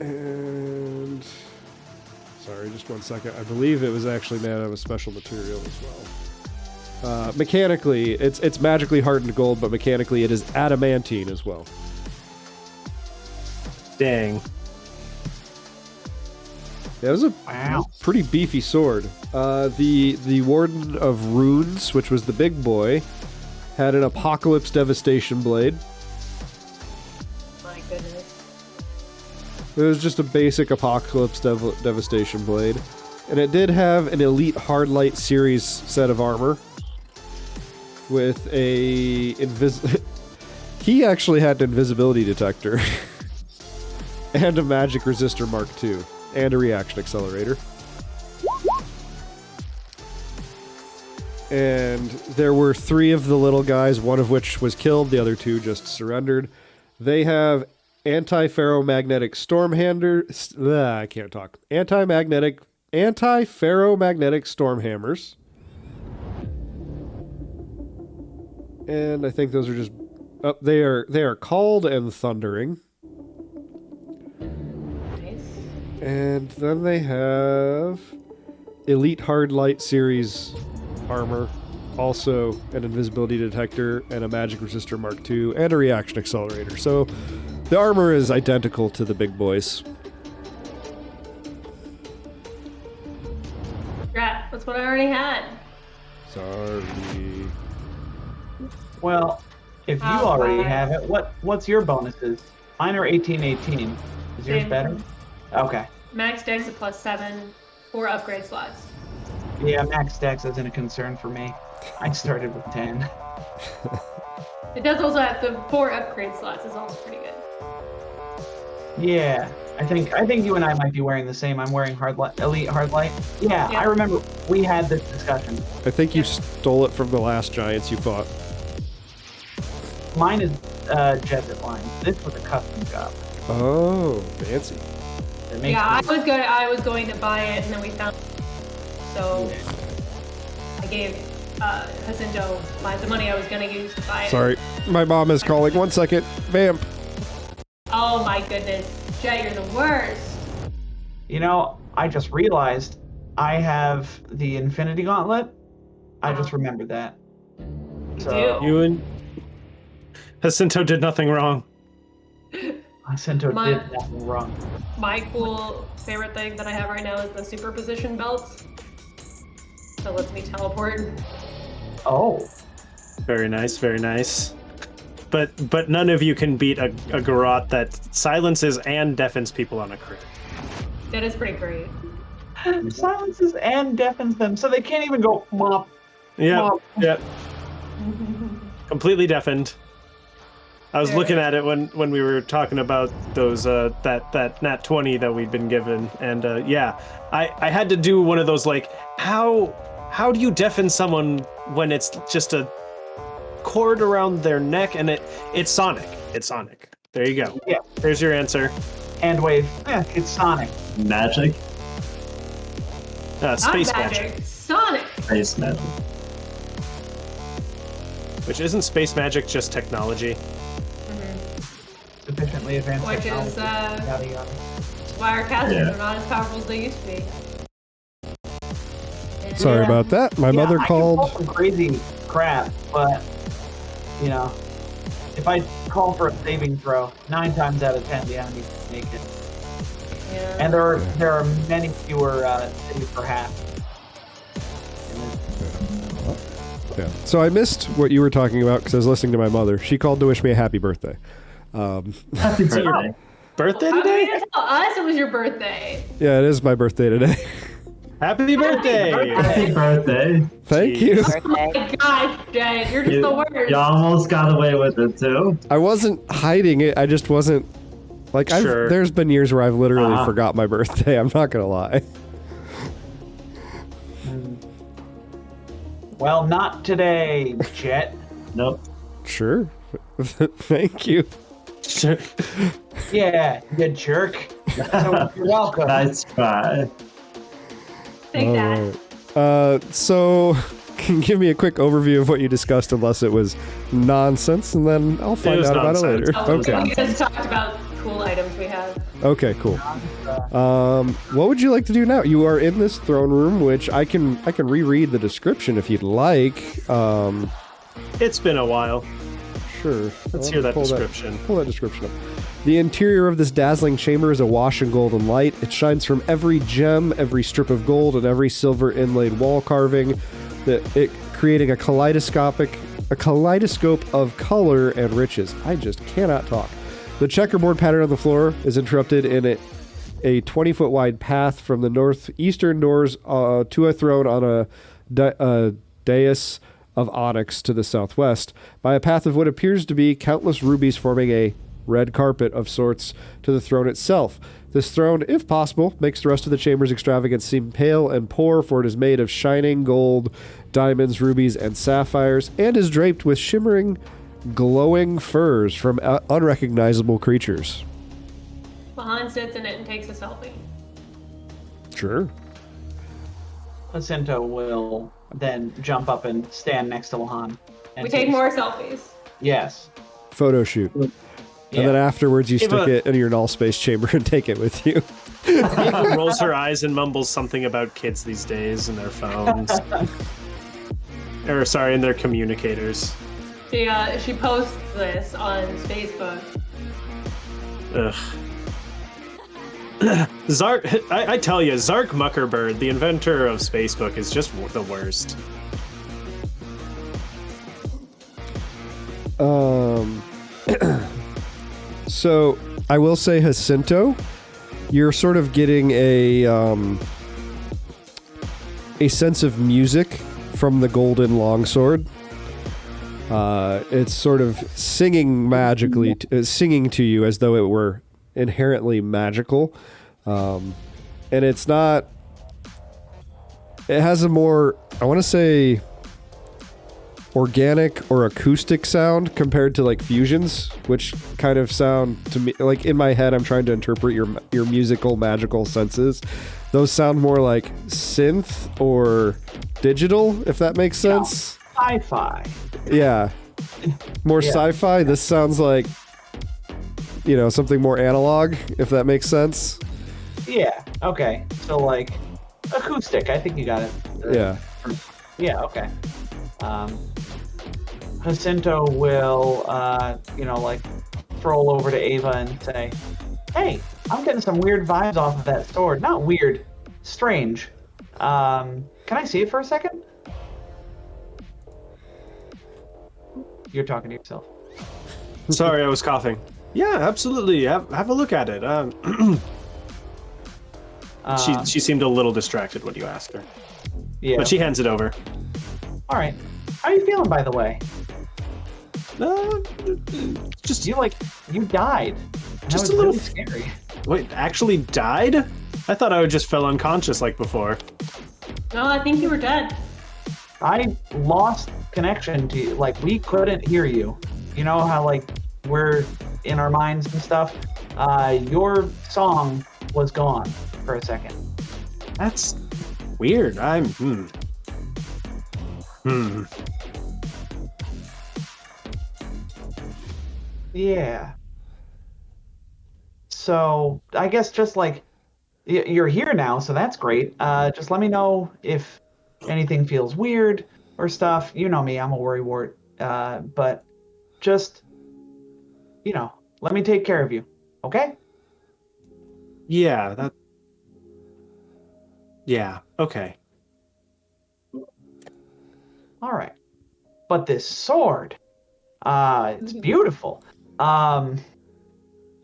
And... Sorry, just one second. I believe it was actually made out of a special material as well. Mechanically, it's magically hardened gold, but mechanically it is adamantine as well. Dang. Yeah, it was a Wow. pretty beefy sword. The Warden of Runes, which was the big boy, had an Apocalypse Devastation blade. My goodness. It was just a basic Apocalypse Devastation blade. And it did have an Elite Hardlight series set of armor. With a... He actually had an invisibility detector. And a magic resistor Mark II. And a reaction accelerator. And there were 3 of the little guys, one of which was killed, the other 2 just surrendered. They have anti-ferromagnetic I can't talk. Anti-ferromagnetic storm hammers. And I think those are just... Oh, they are called and thundering. And then they have Elite Hardlight series armor, also an invisibility detector and a magic resistor Mark II, and a reaction accelerator. So the armor is identical to the big boys. Crap, that's what I already had. Sorry. Well, if you Oh, already fine. have it, what's your bonuses? Mine are 1818. Is yours Same. better? Okay. Max dex at +7, 4 upgrade slots. Yeah, max dex isn't a concern for me. I started with 10. It does also have the 4 upgrade slots. Is also pretty good. Yeah, I think you and I might be wearing the same. I'm wearing Elite Hardlight. Yeah, Yeah. I remember we had this discussion. I think you stole it from the last Giants you fought. Mine is Jet line. This was a custom job. Oh, fancy. It makes Yeah, me- I was going to buy it, and then we found. So I gave Jacinto the money I was going to use to buy it. Sorry, my mom is calling. 1 second. Vamp. Oh my goodness, Jet, you're the worst. You know, I just realized I have the Infinity Gauntlet. I just remembered that. So do. You and Jacinto did nothing wrong. Jacinto My- did nothing wrong. My cool favorite thing that I have right now is the superposition belt. That lets me teleport. Oh. Very nice, very nice. But none of you can beat a garrote that silences and deafens people on a crit. That is pretty great. Silences and deafens them, so they can't even go mop. Yeah, Mop. yeah. Completely deafened. I was There. looking at it when we were talking about those that nat 20 that we'd been given, and yeah, I had to do one of those, like, how do you deafen someone when it's just a cord around their neck, and it's Sonic. It's Sonic. There you go. Yeah. There's your answer. Hand wave. Yeah, it's Sonic. Magic? Space Not magic. Sonic. Space magic. Which isn't space magic just technology? Sufficiently advanced Which technology. is Yada, yada. why our casters Yeah. are not as powerful as they used to be. Yeah. Sorry about that. My mother I can pull called. some crazy crap, but you know, if I call for a saving throw, 9 times out of 10 the enemy can make it. Yeah. And there are many fewer saves per half. Yeah. So I missed what you were talking about because I was listening to my mother. She called to wish me a happy birthday. Happy Is it your birthday. birthday How are you today? gonna tell us it was your birthday? Yeah, it is my birthday today. Happy birthday! Happy birthday. Thank you. Oh my gosh, Jed, you're just the worst. You almost got away with it, too. I wasn't hiding it. I just wasn't like Sure. there's been years where I've literally forgot my birthday. I'm not gonna lie. Well, not today, Jet. Nope. Sure. Thank you. Sure. Yeah, you jerk. So, you're welcome. Nice try. Take that. Alright. So can you give me a quick overview of what you discussed, unless it was nonsense, and then I'll find was out about it nonsense. later. Oh, Okay. We just talked about cool items we have. Okay, cool. What would you like to do now? You are in this throne room, which I can reread the description if you'd like. It's been a while. Sure. Let's hear that description. Pull that description up. The interior of this dazzling chamber is awash in golden light. It shines from every gem, every strip of gold, and every silver inlaid wall carving, creating a kaleidoscope of color and riches. I just cannot talk. The checkerboard pattern on the floor is interrupted in a 20-foot wide path from the northeastern doors to a throne on a dais of onyx to the southwest, by a path of what appears to be countless rubies forming a red carpet of sorts to the throne itself. This throne, if possible, makes the rest of the chamber's extravagance seem pale and poor, for it is made of shining gold, diamonds, rubies, and sapphires, and is draped with shimmering, glowing furs from unrecognizable creatures. Mahan sits in it and takes a selfie. Sure. Jacinto will then jump up and stand next to Lahan. We take more selfies. Yes. Photo shoot. Yeah. And then afterwards you stick Ava- it in your null space chamber and take it with you. Ava rolls her eyes and mumbles something about kids these days and their phones. Or, sorry, and their communicators. She posts this on Facebook. Ugh. Zark, I tell you, Zark Muckerbird, the inventor of Spacebook, is just the worst. So I will say, Jacinto, you're sort of getting a sense of music from the golden longsword. It's sort of singing magically, singing to you as though it were inherently magical. And it's not... It has a more, I want to say, organic or acoustic sound compared to like fusions, which kind of sound to me like, in my head I'm trying to interpret your musical magical senses. Those sound more like synth or digital, if that makes sense. Sci-fi. Yeah, more sci-fi. This sounds like, something more analog, if that makes sense. Yeah. Okay. So like acoustic. I think you got it. Yeah. Yeah. Okay. Jacinto will, stroll over to Ava and say, "Hey, I'm getting some weird vibes off of that sword. Not weird, strange. Can I see it for a second?" You're talking to yourself. Sorry, I was coughing. Yeah, absolutely. Have a look at it. She seemed a little distracted when you asked her. Yeah. But she hands it over. All right. How are you feeling, by the way? Just You died. And Just that was a little- really scary. Wait, actually died? I thought I just fell unconscious like before. No, I think you were dead. I lost connection to you. Like, we couldn't hear you. You know how, we're in our minds and stuff? Your song was gone for a second. That's weird. Yeah. So, I guess just, you're here now, so that's great. Just let me know if anything feels weird or stuff. You know me, I'm a worrywart. But just, let me take care of you. Okay? Yeah, okay. All right. But this sword, it's beautiful. And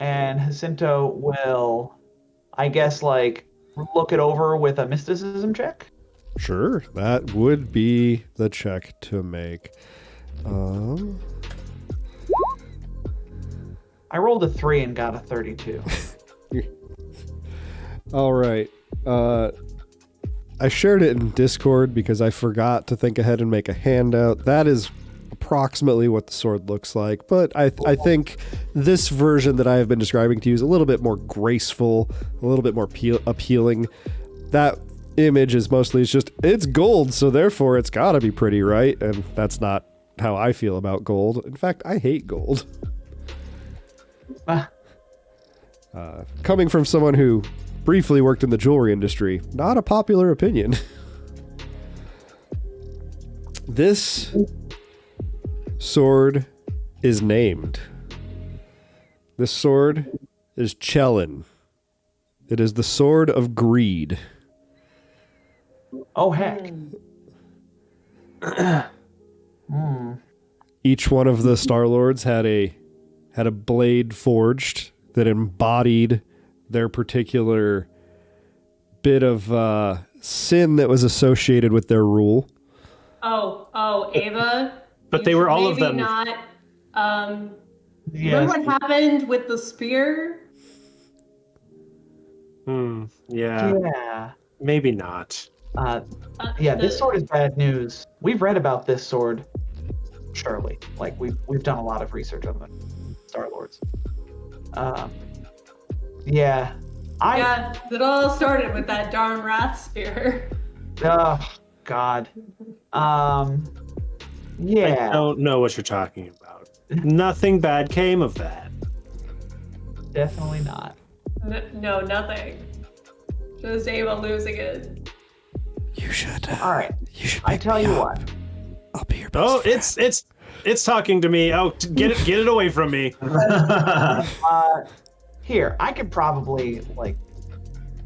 Jacinto will, I guess, look it over with a mysticism check? Sure, that would be the check to make. I rolled a 3 and got a 32. All right. I shared it in Discord because I forgot to think ahead and make a handout. That is approximately what the sword looks like, but I think this version that I have been describing to you is a little bit more graceful, a little bit more appealing. That image is mostly it's gold, so therefore it's gotta be pretty, right? And that's not how I feel about gold. In fact, I hate gold. Coming from someone who briefly worked in the jewelry industry, not a popular opinion. This sword is named. This sword is Chelin. It is the sword of greed. Oh, heck. Each one of the Star Lords had a blade forged that embodied their particular bit of sin that was associated with their rule. Oh, Ava. But they were all of them. Not. Yes. Remember what happened with the spear? Yeah. Yeah. Maybe not. This sword is bad news. We've read about this sword, surely. Like, we've done a lot of research on the Star Lords. Yeah, it all started with that darn wrath spear. Oh, God. Yeah. I don't know what you're talking about. Nothing bad came of that. Definitely not. No, nothing. Just Ava losing it. You should. All right. You should. I tell you what. I'll be your best friend. It's talking to me. Oh, get it away from me. Here, I could probably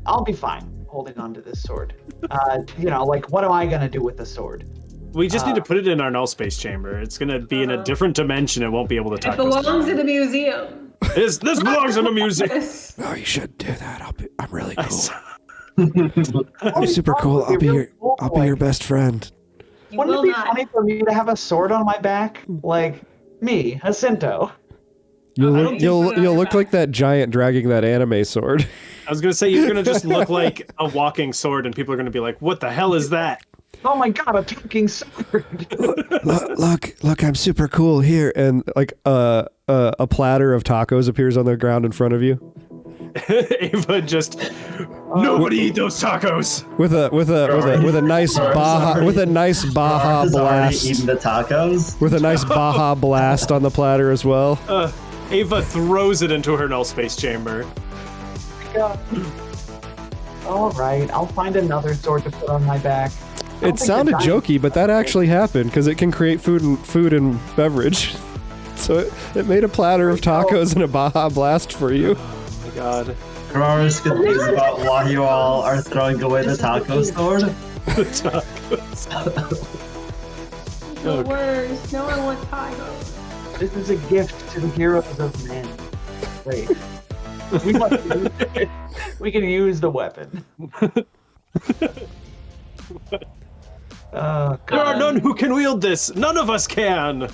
I'll be fine holding on to this sword. What am I gonna do with the sword? We just need to put it in our null space chamber. It's gonna be in a different dimension. It won't be able to talk. It belongs in a museum. This belongs in a museum. No, you shouldn't do that. I'm really cool. I'm super cool. I'll be your best friend. Wouldn't it be funny for me to have a sword on my back, like me, Jacinto? You'll look like that giant dragging that anime sword. I was gonna say you're gonna just look like a walking sword, and people are gonna be like, "What the hell is that?" Oh my God, a talking sword! Look! I'm super cool here, and a platter of tacos appears on the ground in front of you. Ava just nobody eat those tacos with a nice Baja blast. Eating the tacos With a nice Baja blast on the platter as well. Ava throws it into her null space chamber. All right, I'll find another sword to put on my back. It sounded jokey, but that actually happened because it can create food and beverage. So it made a platter of tacos and a Baja blast for you. Oh my God. Aurora's confused about why you all are throwing away the taco sword. The tacos. The worst. No one wants tacos. This is a gift to the heroes of men. Wait. We can use the weapon. Oh, there are none who can wield this. None of us can.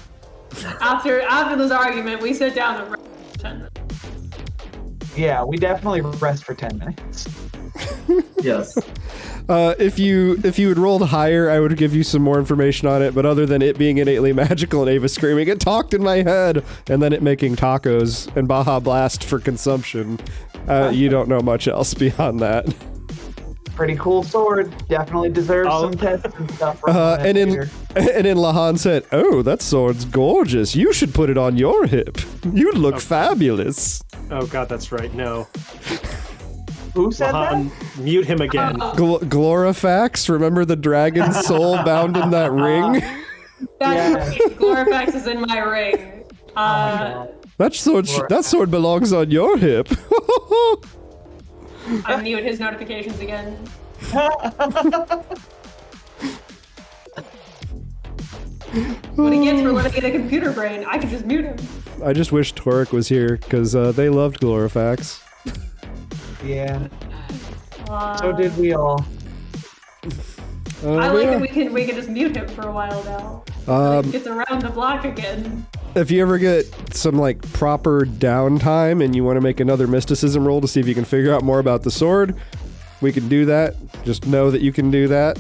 After this argument, we sit down and rest for 10 minutes. Yeah, we definitely rest for 10 minutes. Yes. If you had rolled higher, I would give you some more information on it, but other than it being innately magical and Ava screaming, it talked in my head, and then it making tacos and Baja Blast for consumption, you don't know much else beyond that. Pretty cool sword. Definitely deserves some tests and stuff. And then Lahan said, "Oh, that sword's gorgeous. You should put it on your hip. You'd look fabulous." Oh God, that's right. No. Who said Lahan, that? mute him again. Glorifax, remember the dragon's soul bound in that ring? Glorifax is in my ring. That sword belongs on your hip. I mute his notifications again. What he gets for letting a computer brain, I could just mute him. I just wish Torek was here, because they loved Glorifax. Yeah. So did we all. I like that we can just mute him for a while now. He gets around the block again. If you ever get some like proper downtime and you want to make another mysticism roll to see if you can figure out more about the sword, we can do that. Just know that you can do that.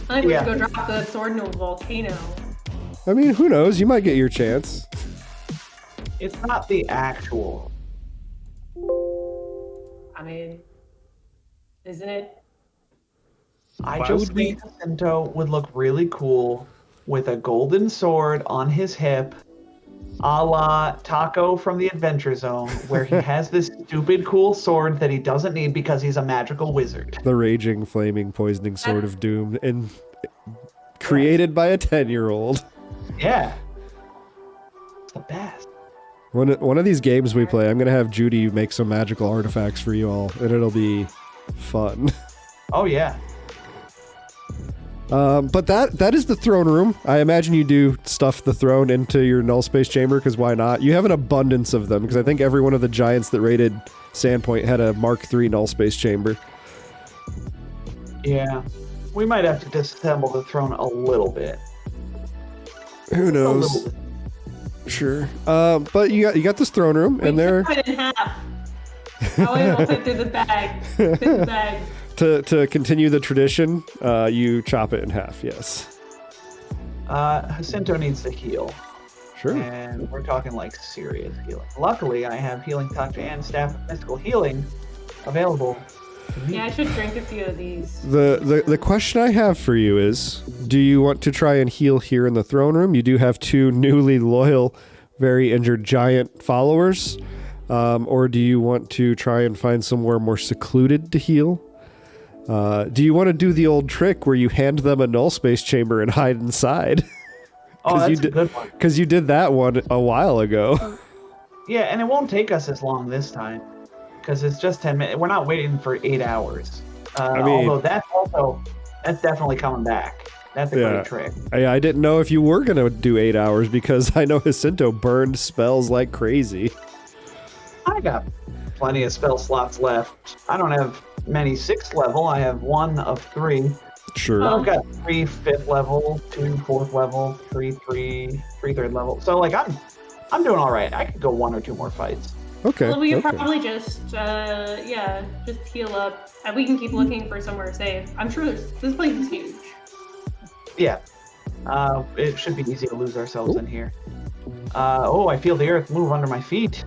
I think we should go drop the sword into a volcano. I mean, who knows? You might get your chance. It's not the actual. I mean, isn't it? I just think Jacinto would look really cool with a golden sword on his hip, a la Taco from the Adventure Zone, where he has this stupid cool sword that he doesn't need because he's a magical wizard. The raging, flaming, poisoning sword of doom, and created by a 10-year-old. Yeah. It's the best. One of these games we play, I'm going to have Judy make some magical artifacts for you all, and it'll be fun. Oh, yeah. But that is the throne room. I imagine you do stuff the throne into your null space chamber, because why not? You have an abundance of them, because I think every one of the giants that raided Sandpoint had a Mark III null space chamber. Yeah. We might have to disassemble the throne a little bit. Who knows? Sure. But you got this throne room, and there. Cut it in half. I'll fit through the bag. Fit the bag. To continue the tradition, you chop it in half. Yes. Jacinto needs to heal. Sure. And we're talking like serious healing. Luckily, I have Healing Touch and Staff of Mystical Healing available to me. Yeah, I should drink a few of these. The question I have for you is, do you want to try and heal here in the throne room? You do have two newly loyal, very injured giant followers. Or do you want to try and find somewhere more secluded to heal? Do you want to do the old trick where you hand them a null space chamber and hide inside? Oh, that's a good one. Because you did that one a while ago. Yeah, and it won't take us as long this time. Because it's just 10 minutes. We're not waiting for 8 hours. Although that's definitely coming back. That's a great trick. I didn't know if you were going to do 8 hours, because I know Jacinto burned spells like crazy. I got plenty of spell slots left. I don't have many 6th level. I have 1 of 3. Sure. I've got 3 5th level, 2 4th level, 3 3rd level. So like I'm doing all right. I could go 1 or 2 more fights. Okay. Well, we could probably just heal up, and we can keep looking for somewhere safe. I'm sure this place is huge. Yeah. It should be easy to lose ourselves in here. I feel the earth move under my feet.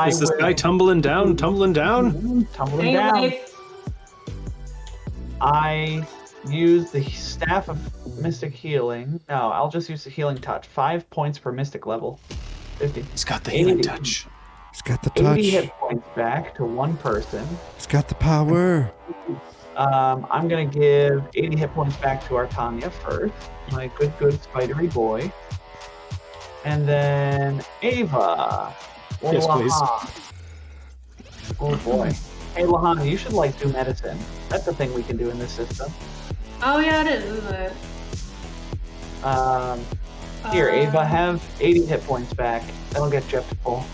Is this guy tumbling down? Tumbling down? Tumbling down. I use the Staff of Mystic Healing. No, I'll just use the Healing Touch. 5 points per Mystic level. 50. He's got the Healing Touch. He's got the touch. 80 hit points back to 1 person. He's got the power. I'm going to give 80 hit points back to Artania first. My good spidery boy. And then Ava. Or yes, Lahan. please. Oh boy. Hey Lahan, you should do medicine. That's a thing we can do in this system. Oh yeah, it is, isn't it? Here, Ava, have 80 hit points back. That'll get you up to full.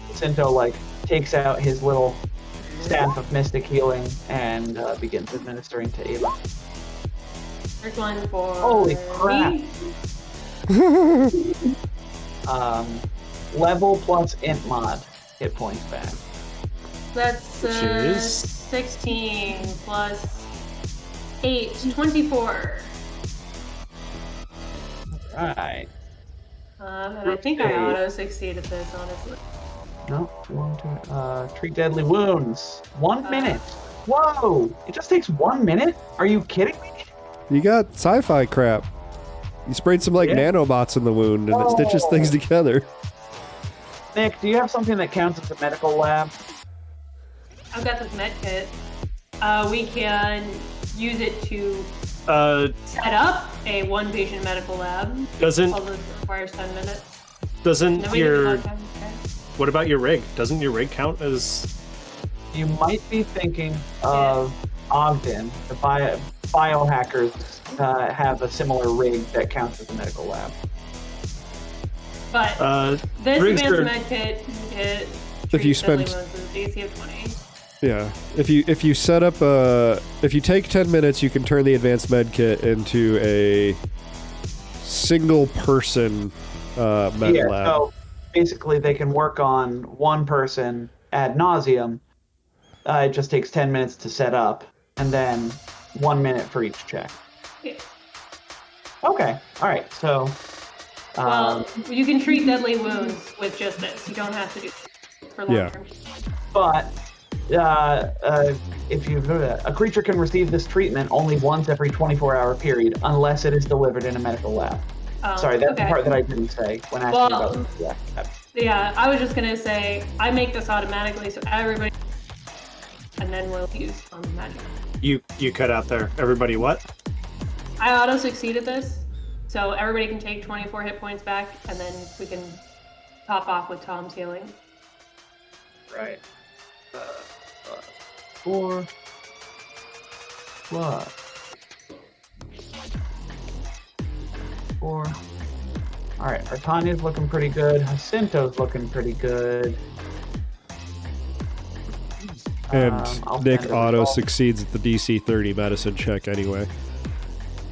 Jacinto takes out his little Staff of Mystic Healing and begins administering to Ava. There's one for Holy crap! me. Level plus int mod hit points back. That's 16 plus 8, 24. Alright. And I think I auto-succeeded this, honestly. No, 1, 2, treat deadly wounds. 1 minute. Whoa! It just takes 1 minute? Are you kidding me? You got sci-fi crap. You sprayed some nanobots in the wound, and it stitches things together. Nick, do you have something that counts as a medical lab? I've got this med kit. We can use it to set up a 1-patient medical lab. Although it requires 10 minutes. What about your rig? Doesn't your rig count as... You might be thinking of Ogden. The biohackers have a similar rig that counts as a medical lab. But this advanced med kit, if you spend DC of 20. Yeah, if you set up if you take 10 minutes, you can turn the advanced med kit into a single person med lab. So basically they can work on one person ad nauseum. It just takes 10 minutes to set up, and then 1 minute for each check. Yeah. Okay, all right. So, well, you can treat deadly wounds with just this. You don't have to do it for long term. But if you a creature can receive this treatment only once every 24-hour period, unless it is delivered in a medical lab. Sorry, that's the part that I didn't say when asking about this. Yeah, I was just gonna say I make this automatically, so everybody, and then we'll use magic. You cut out there. Everybody, what? I auto succeeded this, so everybody can take 24 hit points back, and then we can top off with Tom's healing. Right. 4 plus 4. All right, Artanya's looking pretty good. Jacinto's looking pretty good. And Nick auto succeeds at the DC 30 medicine check anyway.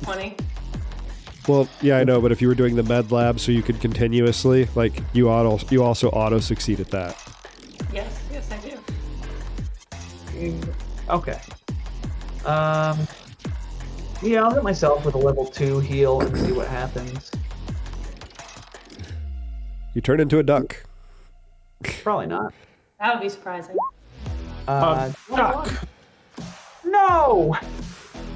20. Well, yeah, I know, but if you were doing the med lab so you could continuously, like, you also auto succeed at that. Yes, I do. Okay. Yeah, I'll hit myself with a level 2 heal and see what happens. You turn into a duck. Probably not. That would be surprising. Duck. No!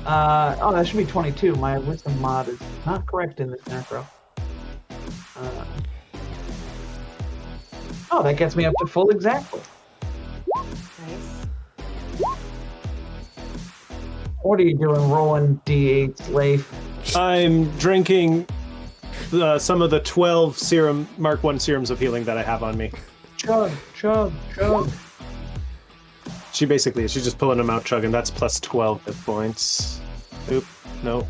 Oh, that should be 22. My wisdom mod is not correct in this necro. Oh, that gets me up to full exactly. Nice. What are you doing, rolling D8s, Leif? I'm drinking some of the 12 Mark 1 serums of healing that I have on me. Chug. She's just pulling them out, chugging. That's plus 12 hit points. Oop, no.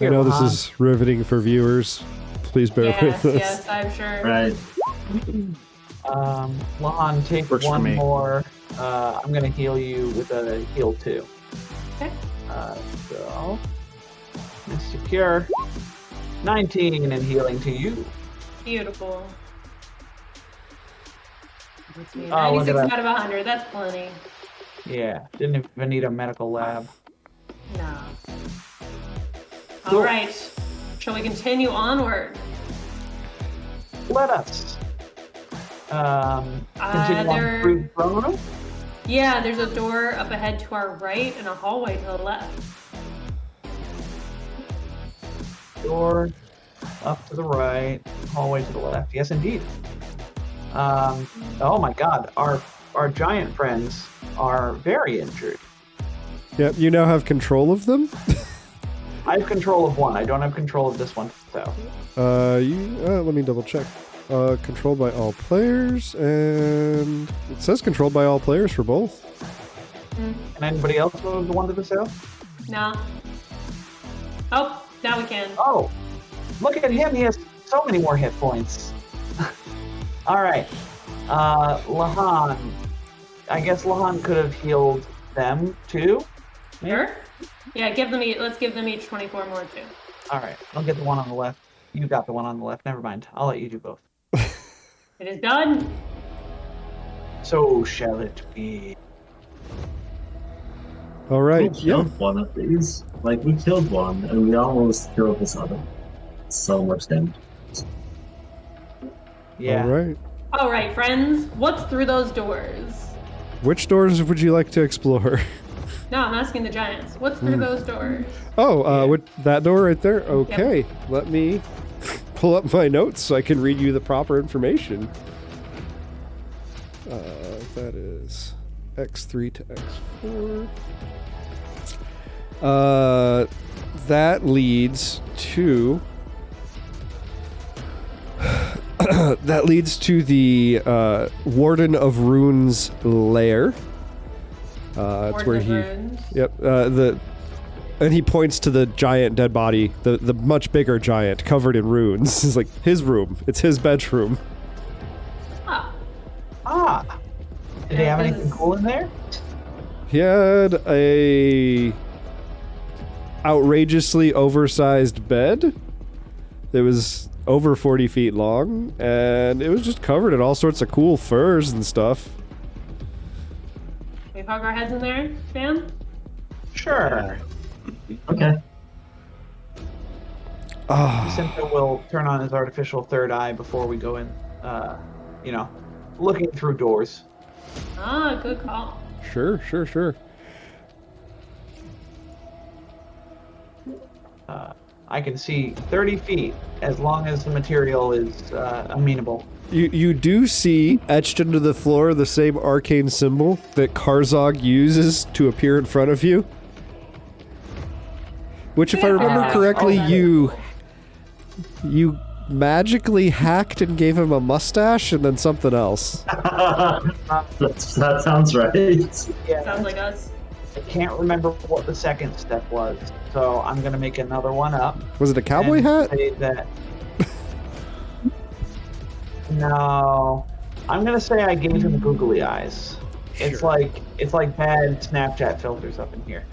I know this is riveting for viewers. Please bear with us. Yes, I'm sure. Right. Lahan, take Works one more. I'm gonna heal you with a heal 2. Okay. So, Mr. Cure, 19 and healing to you. Beautiful. Oh, 96 out of 100. That's plenty. Yeah, didn't even need a medical lab. No. Cool. All right. Shall we continue onward? Let us. Continue on through the throne room? Yeah, there's a door up ahead to our right and a hallway to the left. Door up to the right, hallway to the left. Yes, indeed. Oh my God, our giant friends are very injured. Yep, you now have control of them? I have control of one. I don't have control of this one, though. Let me double check. Controlled by all players, and it says controlled by all players for both. Can anybody else move the one to the south? No. Oh, now we can. Oh, look at him. He has so many more hit points. All right. Lahan. I guess Lahan could have healed them, too. Sure. Yeah, let's give them each 24 more, too. All right. I'll get the one on the left. You got the one on the left. Never mind. I'll let you do both. It is done. So shall it be. All right. We killed one of these. Like, we killed one, and we almost killed this other. So much damage. Yeah. All right. Friends. What's through those doors? Which doors would you like to explore? No, I'm asking the giants. What's through those doors? Oh, with that door right there? Okay. Yep. Let me pull up my notes so I can read you the proper information. That is X3 to X4. That leads to... that leads to the Warden of Runes lair. It's where he... Runes. Yep. And he points to the giant dead body, the much bigger giant covered in runes. It's like his room. It's his bedroom. Did they have anything cool in there? He had a outrageously oversized bed. It was over 40 feet long, and it was just covered in all sorts of cool furs and stuff. We poke our heads in there, Stan? Sure. Okay. Jacinto will turn on his artificial third eye before we go in, looking through doors. Ah, good call. Sure. I can see 30 feet as long as the material is amenable. You do see etched into the floor the same arcane symbol that Karzog uses to appear in front of you. Which, if I remember correctly, you magically hacked and gave him a mustache and then something else. That sounds right. Yeah. Sounds like us. I can't remember what the second step was, so I'm gonna make another one up. Was it a cowboy and hat? Say that... No, I'm gonna say I gave him googly eyes. It's like bad Snapchat filters up in here.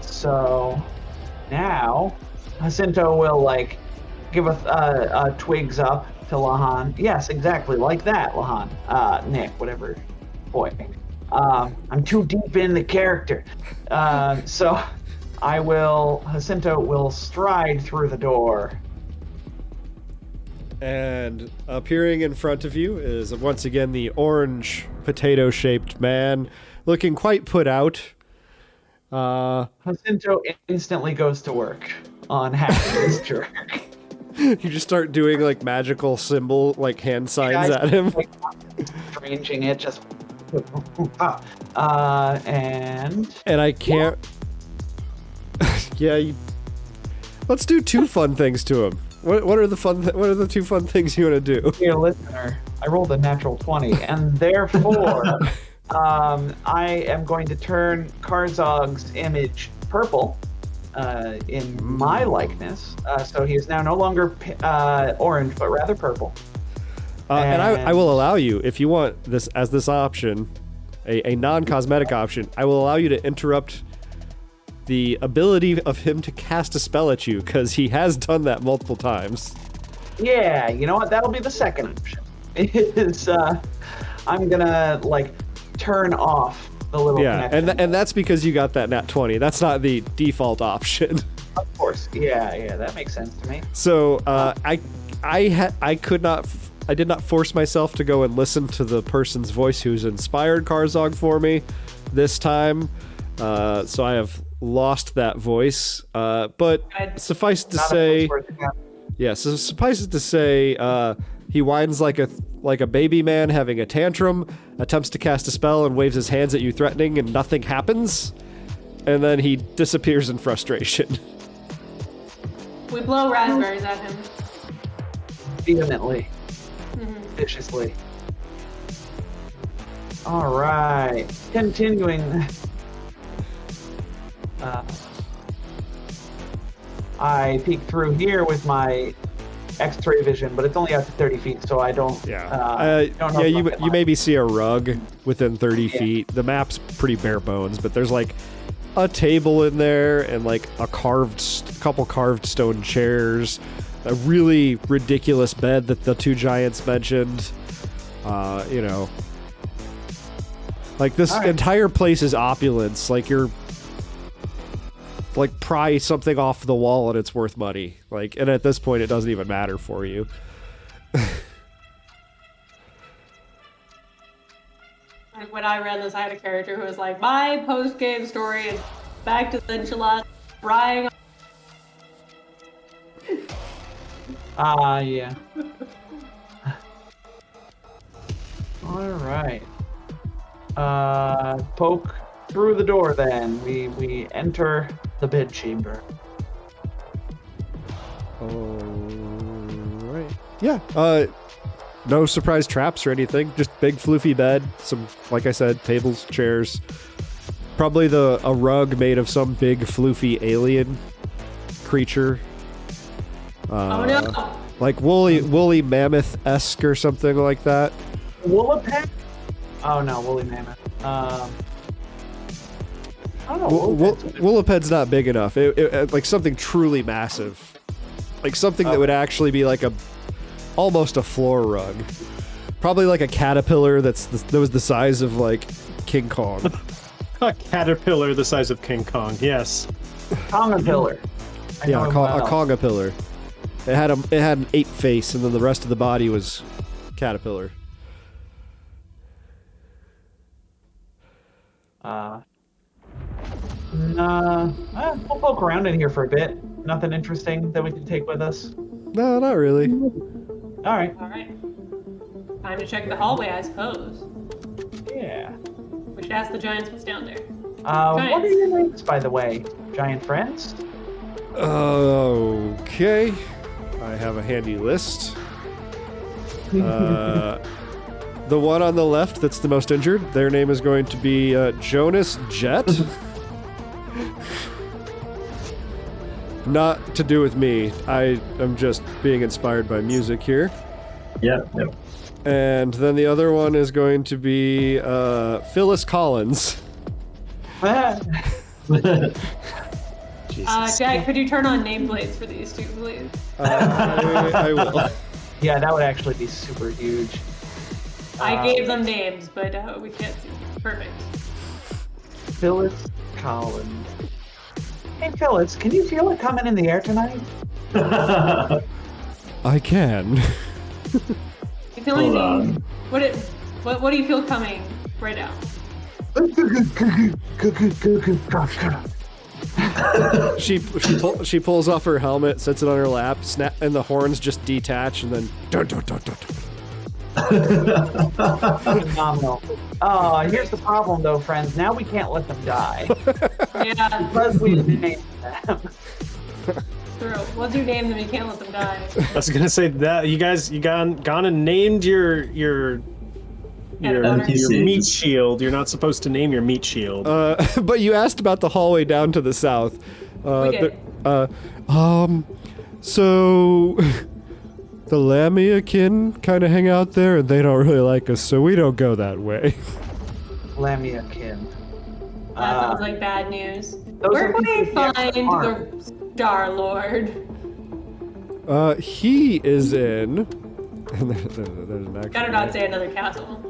So now Jacinto will give a twigs up to Lahan. Yes, exactly like that, Lahan. Nick, whatever, boy. I'm too deep in the character. So Jacinto will stride through the door. And appearing in front of you is once again the orange potato-shaped man, looking quite put out. Jacinto instantly goes to work on hacking this jerk. You just start doing magical symbol hand signs at him. Arranging it just. And I can't. Yeah, let's do two fun things to him. What are the two fun things you want to do? Dear listener, I rolled a natural 20, and therefore, I am going to turn Karzog's image purple in my likeness. So he is now no longer orange, but rather purple. And I will allow you, if you want this as this option, a non-cosmetic option, I will allow you to interrupt the ability of him to cast a spell at you, because he has done that multiple times. Yeah, you know what? That'll be the second option. Is I'm gonna turn off the little connection. and that's because you got that nat 20. That's not the default option. Of course, yeah, that makes sense to me. So I did not force myself to go and listen to the person's voice who's inspired Karzog for me this time. So I have lost that voice. But suffice it to say, he whines like a baby man having a tantrum, attempts to cast a spell and waves his hands at you threatening, and nothing happens. And then he disappears in frustration. We blow raspberries at him. Vehemently. Viciously. All right. Continuing. I peek through here with my X-ray vision, but it's only out to 30 feet, so I don't. Don't know you maybe see a rug within 30 feet. The map's pretty bare bones, but there's a table in there and a couple carved stone chairs, a really ridiculous bed that the two giants mentioned. This entire place is opulence. You're pry something off the wall and it's worth money. And at this point, it doesn't even matter for you. When I read this, I had a character who was like, my post-game story is back to the enchilada, frying. Yeah. All right. Poke through the door then. We enter the bed chamber. Alright. Yeah. No surprise traps or anything. Just big floofy bed. Some, like I said, tables, chairs. Probably a rug made of some big floofy alien creature. Oh no! Woolly mammoth-esque or something like that. Woolipet? Oh no, woolly mammoth. I don't know. Wooliped's not big enough. Like something truly massive, like something that would actually be like almost a floor rug. Probably like a caterpillar that was the size of like King Kong. A caterpillar the size of King Kong. Yes. Kongapillar. Yeah, a Kongapillar. It had an ape face, and then the rest of the body was caterpillar. We'll poke around in here for a bit. Nothing interesting that we can take with us. No, not really. All right. Time to check the hallway, I suppose. Yeah. We should ask the giants what's down there. What are your names, by the way? Giant friends? Okay. I have a handy list. The one on the left that's the most injured, their name is going to be Jonas Jet. Not to do with me. I am just being inspired by music here. Yep. And then the other one is going to be Phyllis Collins. Jack, could you turn on nameplates for these two, please? I will. Yeah, that would actually be super huge. I gave them names, but we can't see. Perfect. Phyllis Collins. Hey, Phyllis, can you feel it coming in the air tonight? I can. You feel anything? What do you feel coming right now? She pulls off her helmet, sets it on her lap, and the horns just detach, and then dun, dun, dun, dun, dun. Phenomenal. Oh, here's the problem, though, friends. Now we can't let them die. Yeah. Because we named them. True. Once you name them, you can't let them die. I was gonna say that you gone and named your meat shield. You're not supposed to name your meat shield. But you asked about the hallway down to the south. So the Lamia-kin kind of hang out there, and they don't really like us, so we don't go that way. Lamia-kin. That sounds like bad news. Those Where are can we people find the Star Lord? He is in. There's an actual. Gotta not say another castle.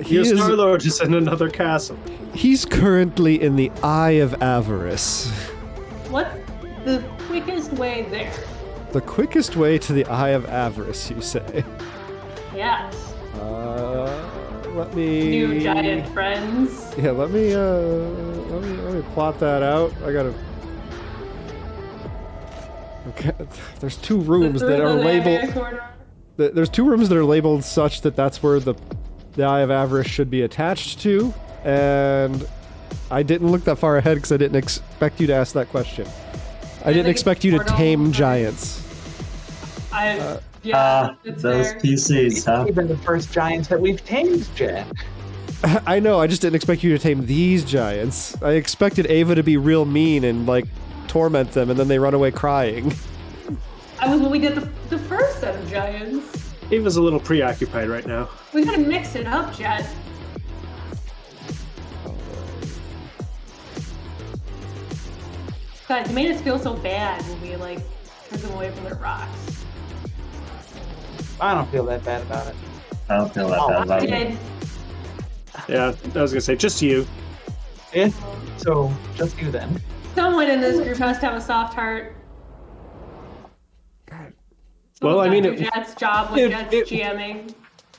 Your Star Lord is in another castle. He's currently in the Eye of Avarice. What's the quickest way there? The quickest way to the Eye of Avarice, you say? Yes. Let me. New giant friends. Yeah, let me plot that out. I gotta. Okay, there's two rooms that are labeled. There's two rooms that are labeled such that that's where the Eye of Avarice should be attached to, and I didn't look that far ahead because I didn't expect you to ask that question. I didn't expect you to tame giants. Those fair. PCs, huh? Even the first giants that we've tamed, Jack. I know, I just didn't expect you to tame these giants. I expected Ava to be real mean and, like, torment them, and then they run away crying. I was when we did the first set of giants. Ava's a little preoccupied right now. We gotta mix it up, Jet. God, you made us feel so bad when we, like, took them away from their rocks. I don't feel that bad about it. I don't feel that bad about it. Yeah, I was gonna say, just you. Yeah, so just you then. Someone in this group has to have a soft heart. Well, I mean, Jet's job with Jet's GMing.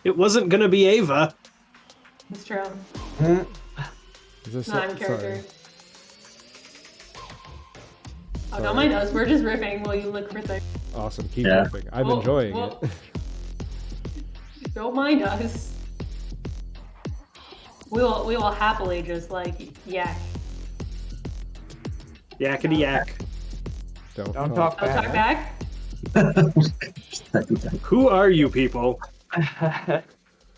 It wasn't gonna be Ava. It's true. Sorry. Non-character. Oh, no, mine does. We're just riffing while you look for things. Awesome, keep riffing. I'm enjoying it. Don't mind us. We will happily just like yak. Yakety yak. Don't talk I'll talk back. Who are you people?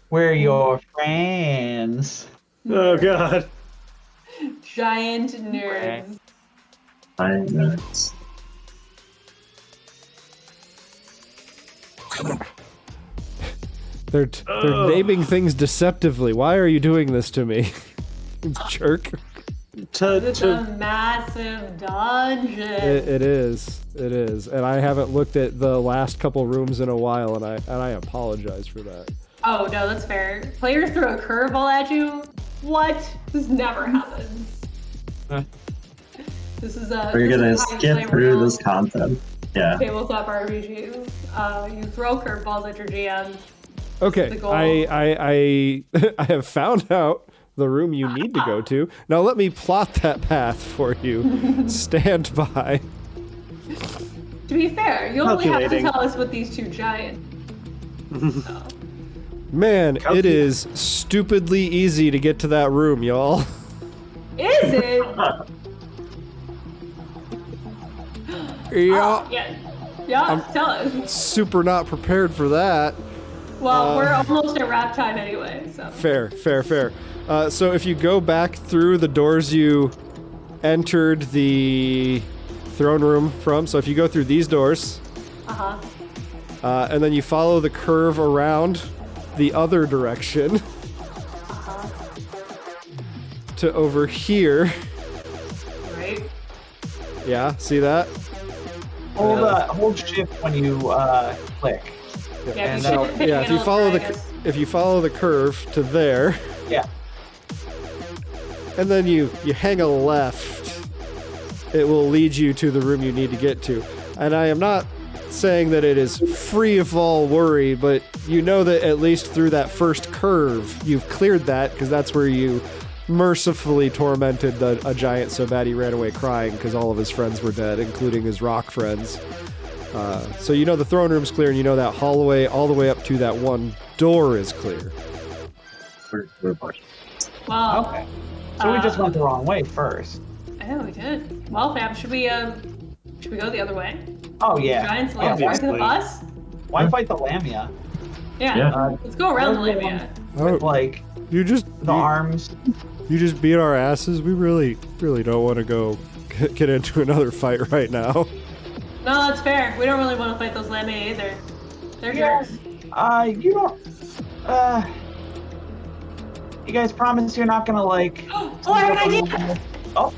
We're your friends. Oh god. Giant nerds. Giant nerds. They're naming things deceptively. Why are you doing this to me? Jerk. It's a massive dungeon. It is. And I haven't looked at the last couple rooms in a while, and I apologize for that. Oh, no, that's fair. Players throw a curveball at you? What? This never happens. This is a... We're gonna skip through this content. Yeah. Tabletop RPG. You throw curveballs at your GM. Okay, I have found out the room you need to go to. Now let me plot that path for you. Stand by. To be fair, you only have to tell us what these two giants. So. Man, it is stupidly easy to get to that room, y'all. Is it? Yeah. Yeah, tell us. Super not prepared for that. Well, we're almost at wrap time anyway, so. Fair. So if you go back through the doors you entered the throne room from, so if you go through these doors, and then you follow the curve around the other direction to over here. Right. Yeah, see that? Hold shift when you click. Yeah, if you follow the curve to there. Yeah. And then you hang a left, it will lead you to the room you need to get to. And I am not saying that it is free of all worry, but you know that at least through that first curve, you've cleared that, because that's where you mercifully tormented a giant so bad he ran away crying because all of his friends were dead, including his rock friends. So you know the throne room's clear, and you know that hallway all the way up to that one door is clear. Well, okay. So we just went the wrong way first. Oh, we did. Well, fam, should we go the other way? Oh yeah. Giants land right to the bus? Why fight the Lamia? Yeah. Let's go around the Lamia. With like the arms. You just beat our asses. We really don't want to go get into another fight right now. No, that's fair. We don't really want to fight those Lamia either. They're jerks. You don't. You guys promise you're not gonna like. Oh, I have an idea! Oh.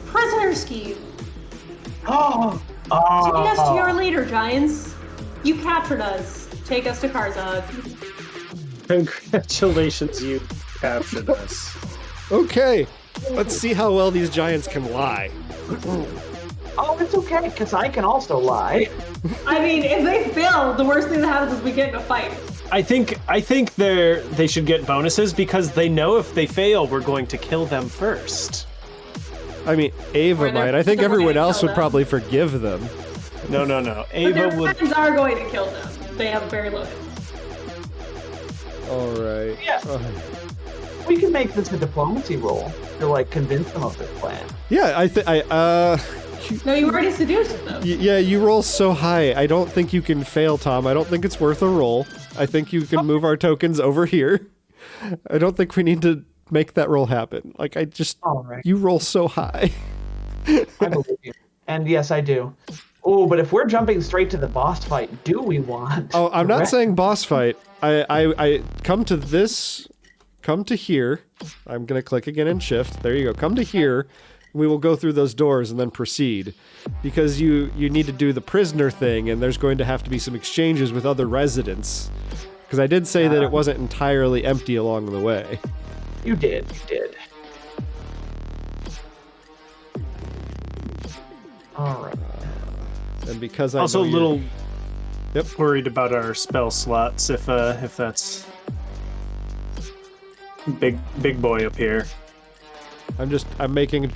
Prisoner scheme. Oh. Take us to your leader, Giants. You captured us. Take us to Karzad. Congratulations, you captured us. Okay, let's see how well these giants can lie. Oh, it's okay, because I can also lie. I mean, if they fail, the worst thing that happens is we get in a fight. I think they should get bonuses because they know if they fail, we're going to kill them first. I mean, Ava might. I think everyone else would probably forgive them. No. Ava their would. friends are going to kill them. They have very low. All right. Yeah. We can make this a diplomacy roll to like convince them of this plan. Yeah, No, you already seduced them. Yeah, you roll so high. I don't think you can fail, Tom. I don't think it's worth a roll. I think you can move our tokens over here. I don't think we need to make that roll happen. Like, you roll so high. I believe you. And yes, I do. Oh, but if we're jumping straight to the boss fight, do we want? Oh, I'm not saying boss fight. I come to this, come to here. I'm going to click again and shift. There you go. Come to here. We will go through those doors and then proceed. Because you need to do the prisoner thing, and there's going to have to be some exchanges with other residents. Because I did say that it wasn't entirely empty along the way. You did. All right. And because I also a little Yep. worried about our spell slots if that's big boy up here. I'm making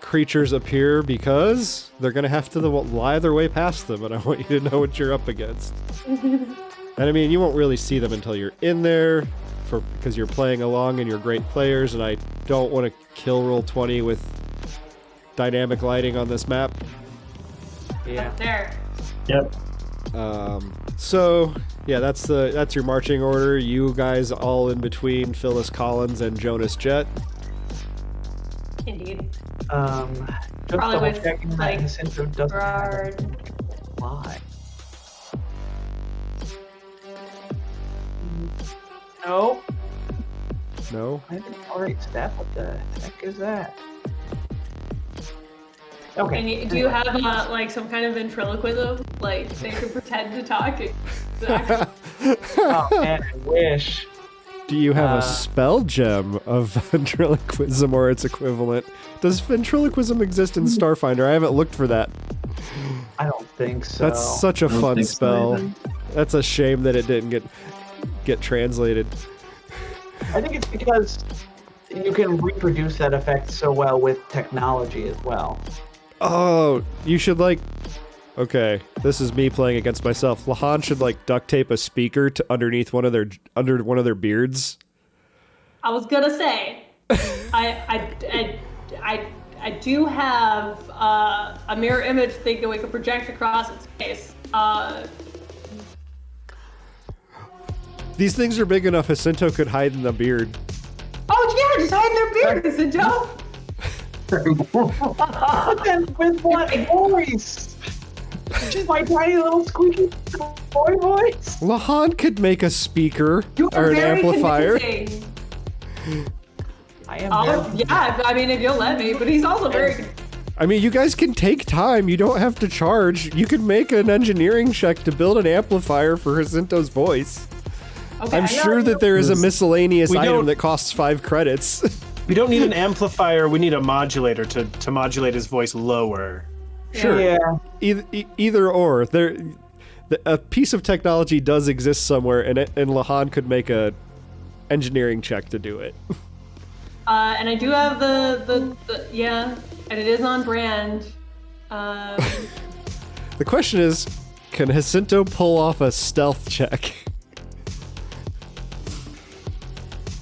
creatures appear because they're gonna have to lie their way past them, and I want you to know what you're up against. And I mean, you won't really see them until you're in there, because you're playing along and you're great players, and I don't want to kill Roll20 with dynamic lighting on this map. Yeah. There. Yep. So yeah, that's your marching order. You guys all in between Phyllis Collins and Jonas Jett. Indeed. Just Probably double with, checking that like, his intro doesn't Gerard. lie. No? Alright, step. What the heck is that? Okay. And do you have like some kind of ventriloquism? Like they can pretend to talk? Oh man, I wish. Do you have a spell gem of ventriloquism or its equivalent? Does ventriloquism exist in Starfinder? I haven't looked for that. I don't think so. That's such a fun think so spell. either. That's a shame that it didn't get translated. I think it's because you can reproduce that effect so well with technology as well. Oh, you should like... Okay, this is me playing against myself. Lahan should like duct tape a speaker to underneath one of their beards. I was gonna say, I do have a mirror image thing that we can project across its face. These things are big enough Jacinto could hide in the beard. Oh yeah, just hide their beards, and don't. But then with what voice? Just my tiny little squeaky boy voice. Lahan could make a speaker You are or an very amplifier. convincing. I am. Yeah, I mean, if you'll let me, but he's also very. I mean, you guys can take time. You don't have to charge. You can make an engineering check to build an amplifier for Jacinto's voice. Okay, I'm sure that there is a miscellaneous We item don't- that costs 5 credits. We don't need an amplifier. We need a modulator to modulate his voice lower. Sure. Yeah. Either or. A piece of technology does exist somewhere, and Lahan could make a engineering check to do it. And I do have the yeah, and it is on brand. The question is, can Jacinto pull off a stealth check?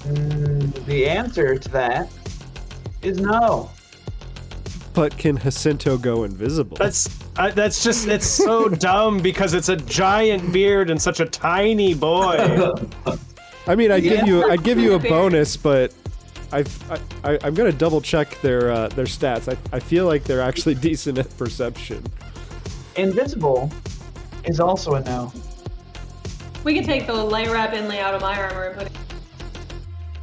The answer to that is no. But can Jacinto go invisible? That's just it's so dumb because it's a giant beard and such a tiny boy. I mean, I'd give you a Fair. bonus, but I'm gonna double check their stats. I feel like they're actually decent at perception. Invisible is also a no. We can take the light wrap inlay out of my armor and put it.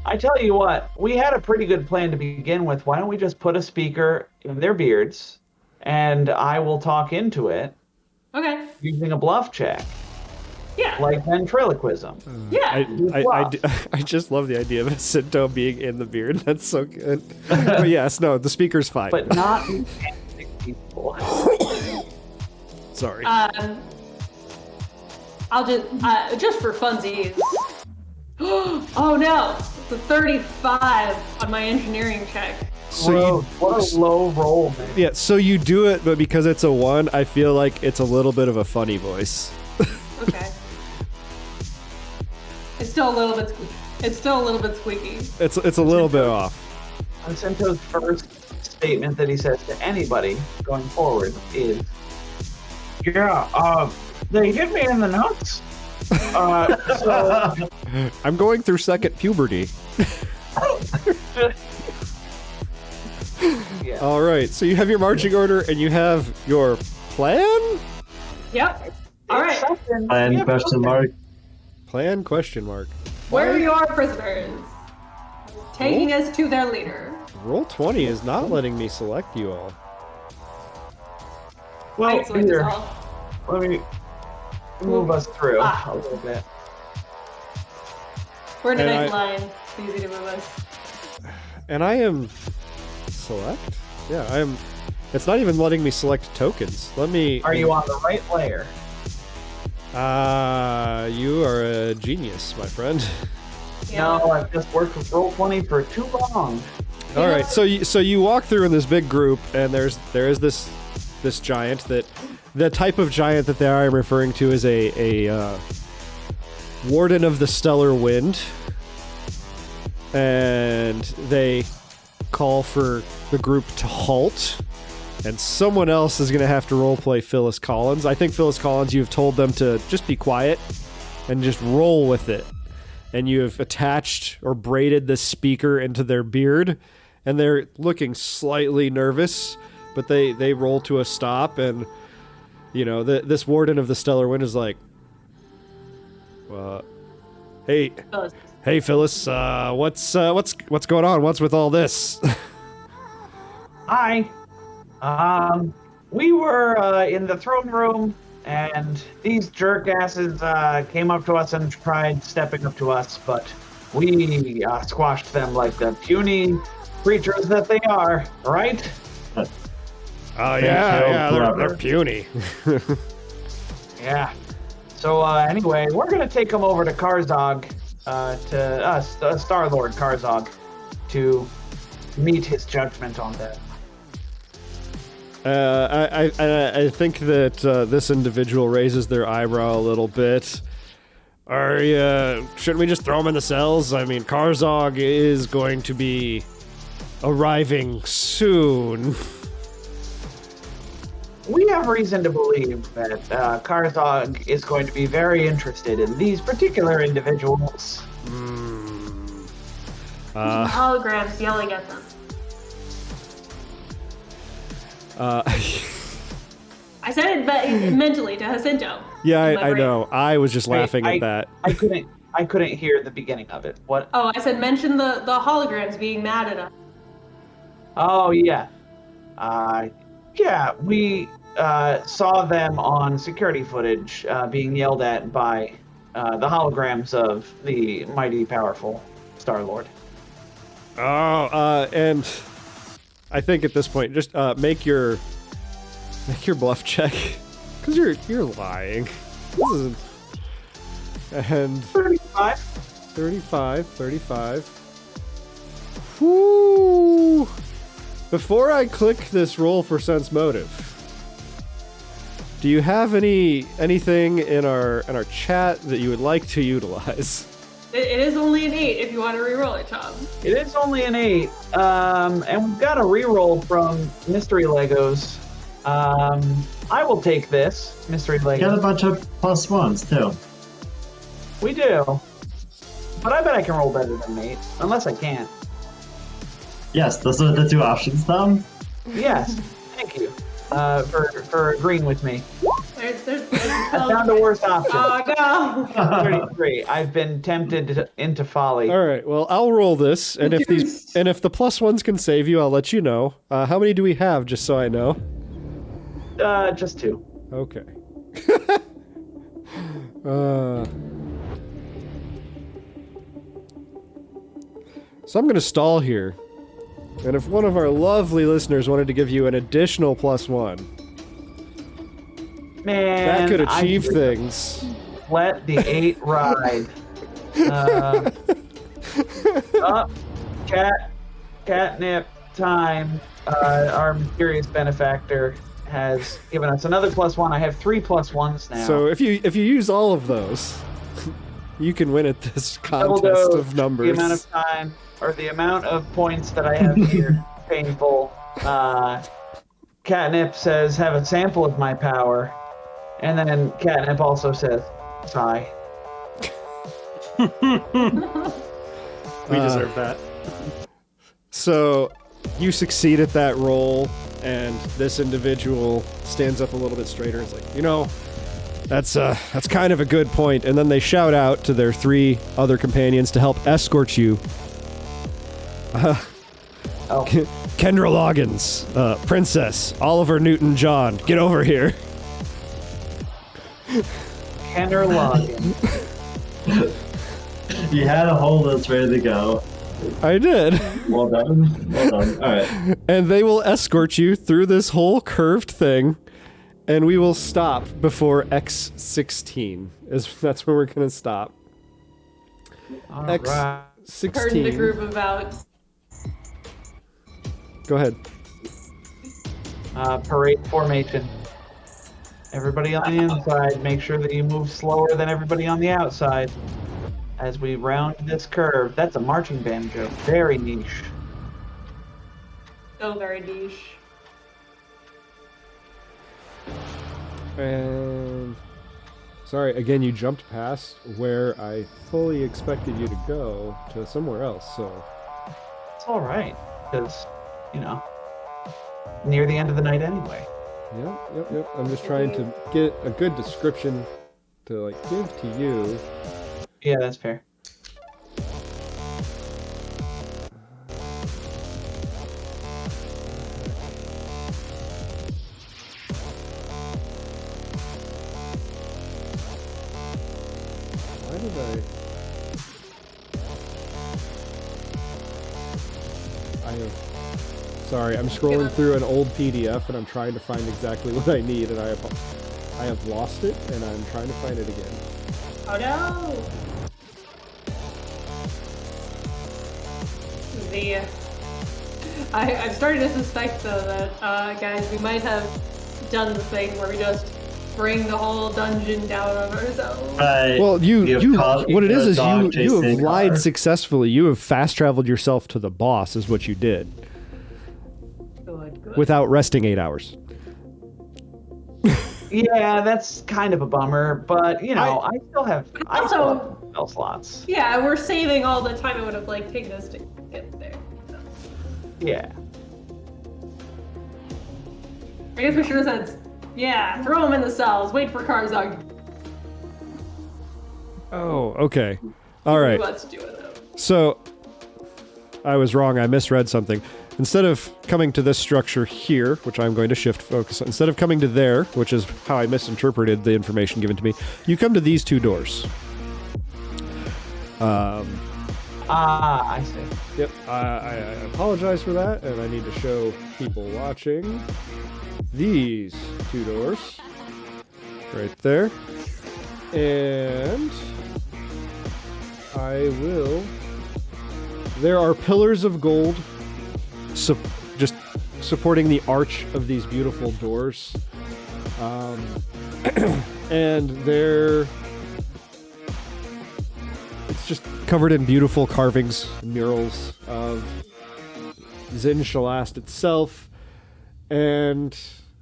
I tell you what, we had a pretty good plan to begin with. Why don't we just put a speaker in their beards, and I will talk into it Okay. using a bluff check, Yeah. like ventriloquism. Yeah. I just love the idea of Jacinto being in the beard. That's so good. But yes, no, the speaker's fine. But not people. Sorry. I'll just for funsies. Oh no, it's a 35 on my engineering check. So Bro, what a low roll, man. yeah, so you do it, but because it's a 1, I feel like it's a little bit of a funny voice. Okay. It's still a little bit squeaky. It's It's a little bit off. Vincento's first statement that he says to anybody going forward is, "Yeah, they hit me in the nuts. So I'm going through second puberty. yeah. All right, so you have your marching order and you have your plan? Yep. All right. And question mark. Plan question mark. Where are your prisoners? Taking us to their leader. Roll 20 is not letting me select you all. Well, Excellent here, result. let me move us through Ah. a little bit. We're in a And nice line. It's easy to move us. And I am select? Yeah, I am. It's not even letting me select tokens. Let me. Are you on the right layer? You are a genius, my friend. Yeah. No, I've just worked with Roll20 for too long. All right, so you walk through in this big group, and there is this giant that the type of giant that I am referring to is a warden of the stellar wind, and they call for the group to halt, and someone else is going to have to roleplay Phyllis Collins. I think Phyllis Collins, you've told them to just be quiet and just roll with it, and you have attached or braided the speaker into their beard, and they're looking slightly nervous, but they roll to a stop, and you know this warden of the stellar wind is like, hey, Hey, Phyllis. What's going on? What's with all this? Hi. We were in the throne room, and these jerkasses came up to us and tried stepping up to us, but we squashed them like the puny creatures that they are, right? Oh yeah, they're puny. Yeah. So anyway, we're gonna take them over to Karzog, Star-Lord Karzog, to meet his judgment on them. I think that this individual raises their eyebrow a little bit. Shouldn't we just throw them in the cells? I mean, Karzog is going to be arriving soon. We have reason to believe that Karzog is going to be very interested in these particular individuals. Holograms yelling at them. I said it mentally to Jacinto. Yeah, I know. I was just laughing at that. I couldn't hear the beginning of it. What? Oh, I said mention the holograms being mad at us. Oh yeah. Yeah, we saw them on security footage being yelled at by the holograms of the mighty powerful Star-Lord. And I think at this point, just make your bluff check, because you're lying. This isn't. And 35. Whoo! Before I click this roll for sense motive, do you have anything in our chat that you would like to utilize? It is only an 8 if you want to reroll it, Tom. It is only an 8, and we've got a reroll from Mystery Legos. I will take this, Mystery Legos. Got a bunch of +1s, too. We do. But I bet I can roll better than an 8, unless I can't. Yes, those are the two options, Tom. Yes, thank you for agreeing with me. There's I found a worse option. Oh, no. 33. I've been tempted into folly. All right. Well, I'll roll this, and if the +1s can save you, I'll let you know. How many do we have, just so I know? Just 2. Okay. So I'm gonna stall here, and if one of our lovely listeners wanted to give you an additional +1, Man, that could achieve things. Let the 8 ride. Catnip time. Our mysterious benefactor has given us another +1. I have 3 +1s now. So if you use all of those, you can win at this contest Double of numbers. The amount of time, or the amount of points that I have here, painful. Catnip says, have a sample of my power. And then Catnip also says, sigh. We deserve that. So you succeed at that roll, and this individual stands up a little bit straighter and is like, that's kind of a good point. And then they shout out to their 3 other companions to help escort you. Kendra Loggins, Princess, Oliver Newton-John, get over here. Kendra Loggins. You had a whole list ready to go. I did. Well done. All right. And they will escort you through this whole curved thing, and we will stop before X16. That's where we're gonna stop. All X16. Turn the group about. Go ahead. Parade formation. Everybody on the inside, make sure that you move slower than everybody on the outside as we round this curve. That's a marching band joke. Very niche. So very niche. And sorry, again, you jumped past where I fully expected you to go to somewhere else, so. It's all right, because, near the end of the night anyway. Yep. I'm just trying to get a good description to, give to you. Yeah, that's fair. Why did I have... Sorry, I'm scrolling through an old PDF and I'm trying to find exactly what I need, and I have lost it, and I'm trying to find it again. Oh no! I'm starting to suspect, though, that, guys, we might have done the thing where we just bring the whole dungeon down on ourselves. Right. Well, what it is you have lied car. successfully. You have fast traveled yourself to the boss, is what you did, Good. without resting 8 hours. Yeah, that's kind of a bummer, but you know, I still have spell slots. Yeah, we're saving all the time it would have taken us to get there. Yeah. I guess we should have said, yeah, throw them in the cells, wait for Karzog. Oh, okay. All right. Let's do it though. So, I was wrong. I misread something. Instead of coming to this structure here, which I'm going to shift focus on, instead of coming to there, which is how I misinterpreted the information given to me, you come to these two doors. I see. Yep, I apologize for that, and I need to show people watching these two doors. Right there. And I will... There are pillars of gold just supporting the arch of these beautiful doors. And they're... It's just covered in beautiful carvings, murals of Zin Shalast itself, and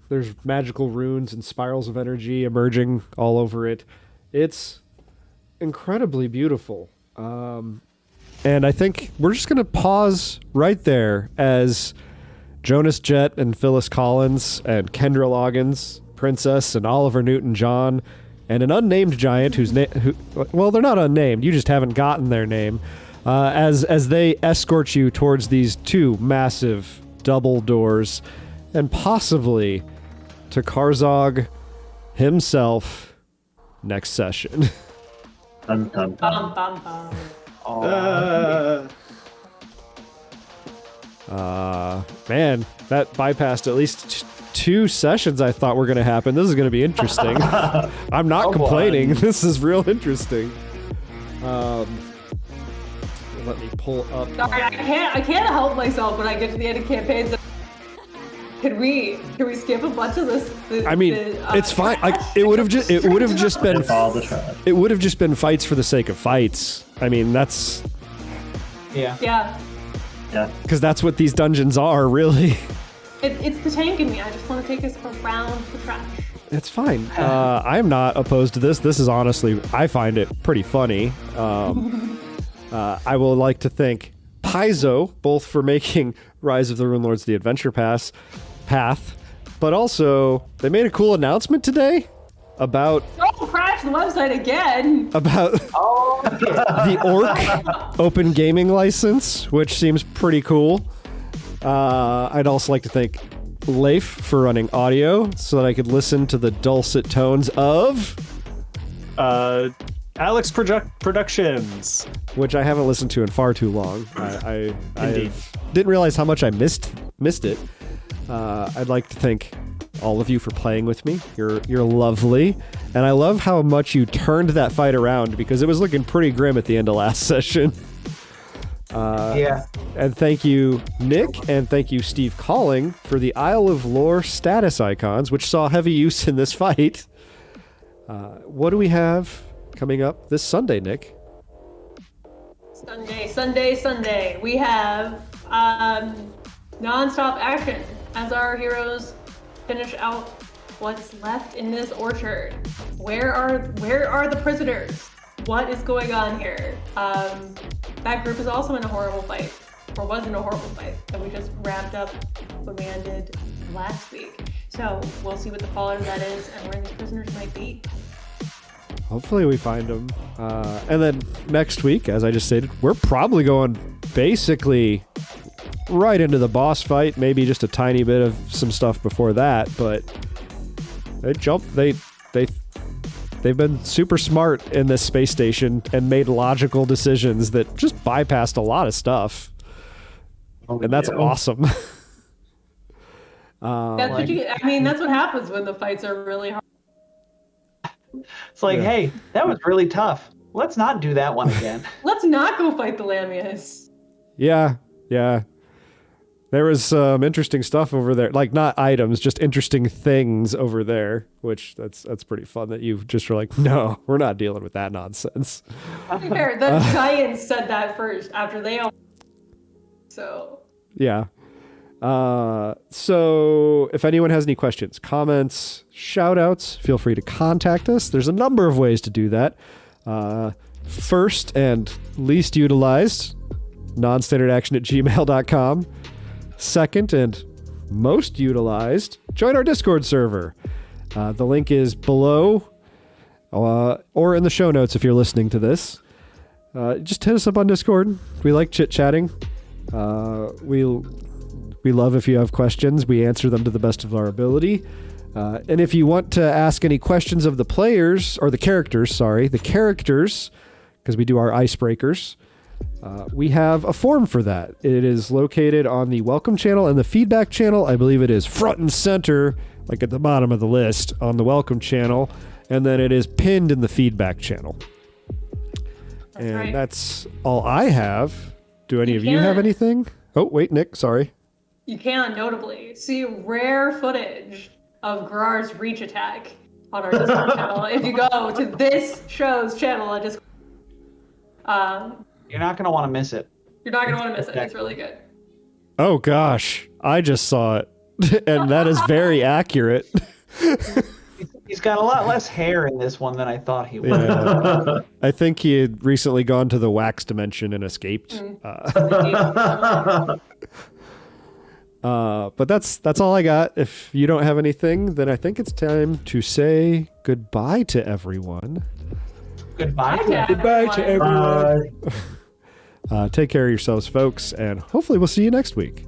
there's magical runes and spirals of energy emerging all over it. It's incredibly beautiful. And I think we're just going to pause right there as Jonas Jett and Phyllis Collins and Kendra Loggins, Princess and Oliver Newton-John, and an unnamed giant whose name, well, they're not unnamed, you just haven't gotten their name, as they escort you towards these two massive double doors, and possibly to Karzog himself next session. Dun, dun, dun. Bum, bum, bum. Man, that bypassed at least two sessions I thought were going to happen. This is going to be interesting. I'm not complaining. This is real interesting. Let me pull up. Sorry, I can't help myself when I get to the end of campaigns. Can we skip a bunch of this? It's fine. It would have just been all the trash. it would have just been fights for the sake of fights. I mean, that's Yeah. because that's what these dungeons are, really. It's the tank in me. I just want to take us around the trash. It's fine. I'm not opposed to this. This is honestly, I find it pretty funny. I will like to thank Paizo, both for making Rise of the Rune Lords the Adventure Path, but also they made a cool announcement today about... Don't crash the website again! About the Orc Open Gaming License, which seems pretty cool. I'd also like to thank Leif for running audio so that I could listen to the dulcet tones of... Alex Productions, which I haven't listened to in far too long. I didn't realize how much I missed it. I'd like to thank all of you for playing with me. You're lovely, and I love how much you turned that fight around because it was looking pretty grim at the end of last session. Yeah. And thank you, Nick, and thank you, Steve Calling, for the Isle of Lore status icons, which saw heavy use in this fight. What do we have coming up this Sunday, Nick? Sunday. We have non-stop action as our heroes finish out what's left in this orchard. Where are the prisoners? What is going on here? That group is also in a horrible fight, or was in a horrible fight, that we just wrapped up when we ended last week. So we'll see what the fallout of that is and where these prisoners might be. Hopefully we find them. And then next week, as I just stated, we're probably going basically right into the boss fight. Maybe just a tiny bit of some stuff before that, but they They've been super smart in this space station and made logical decisions that just bypassed a lot of stuff. And that's awesome. That's what that's what happens when the fights are really hard. It's like, hey, that was really tough. Let's not do that one again. Let's not go fight the Lamias. Yeah. There was some interesting stuff over there. Like, not items, just interesting things over there, which that's pretty fun that you just were like, no, we're not dealing with that nonsense. To be fair, the Giants said that first after they all... So... Yeah. So if anyone has any questions, comments, shout outs, feel free to contact us. There's a number of ways to do that. First and least utilized, nonstandardaction@gmail.com. Second and most utilized, join our Discord server. The link is below or in the show notes if you're listening to this. Just hit us up on Discord. We like chit-chatting. We love if you have questions. We answer them to the best of our ability. And if you want to ask any questions of the players, or the characters, because we do our icebreakers, we have a form for that. It is located on the welcome channel and the feedback channel. I believe it is front and center, like at the bottom of the list on the welcome channel. And then it is pinned in the feedback channel. That's right. That's all I have. Do any of you have anything? Oh, wait, Nick, sorry. You can, notably, see rare footage of Grar's reach attack on our Discord channel. If you go to this show's channel on Discord, you're not going to want to miss it. You're not going to want to miss it. It's really good. Oh, gosh. I just saw it. And that is very accurate. He's got a lot less hair in this one than I thought he would. Yeah. I think he had recently gone to the wax dimension and escaped. But that's all I got. If you don't have anything, then I think it's time to say goodbye to everyone. Goodbye to everyone. Take care of yourselves, folks, and hopefully we'll see you next week.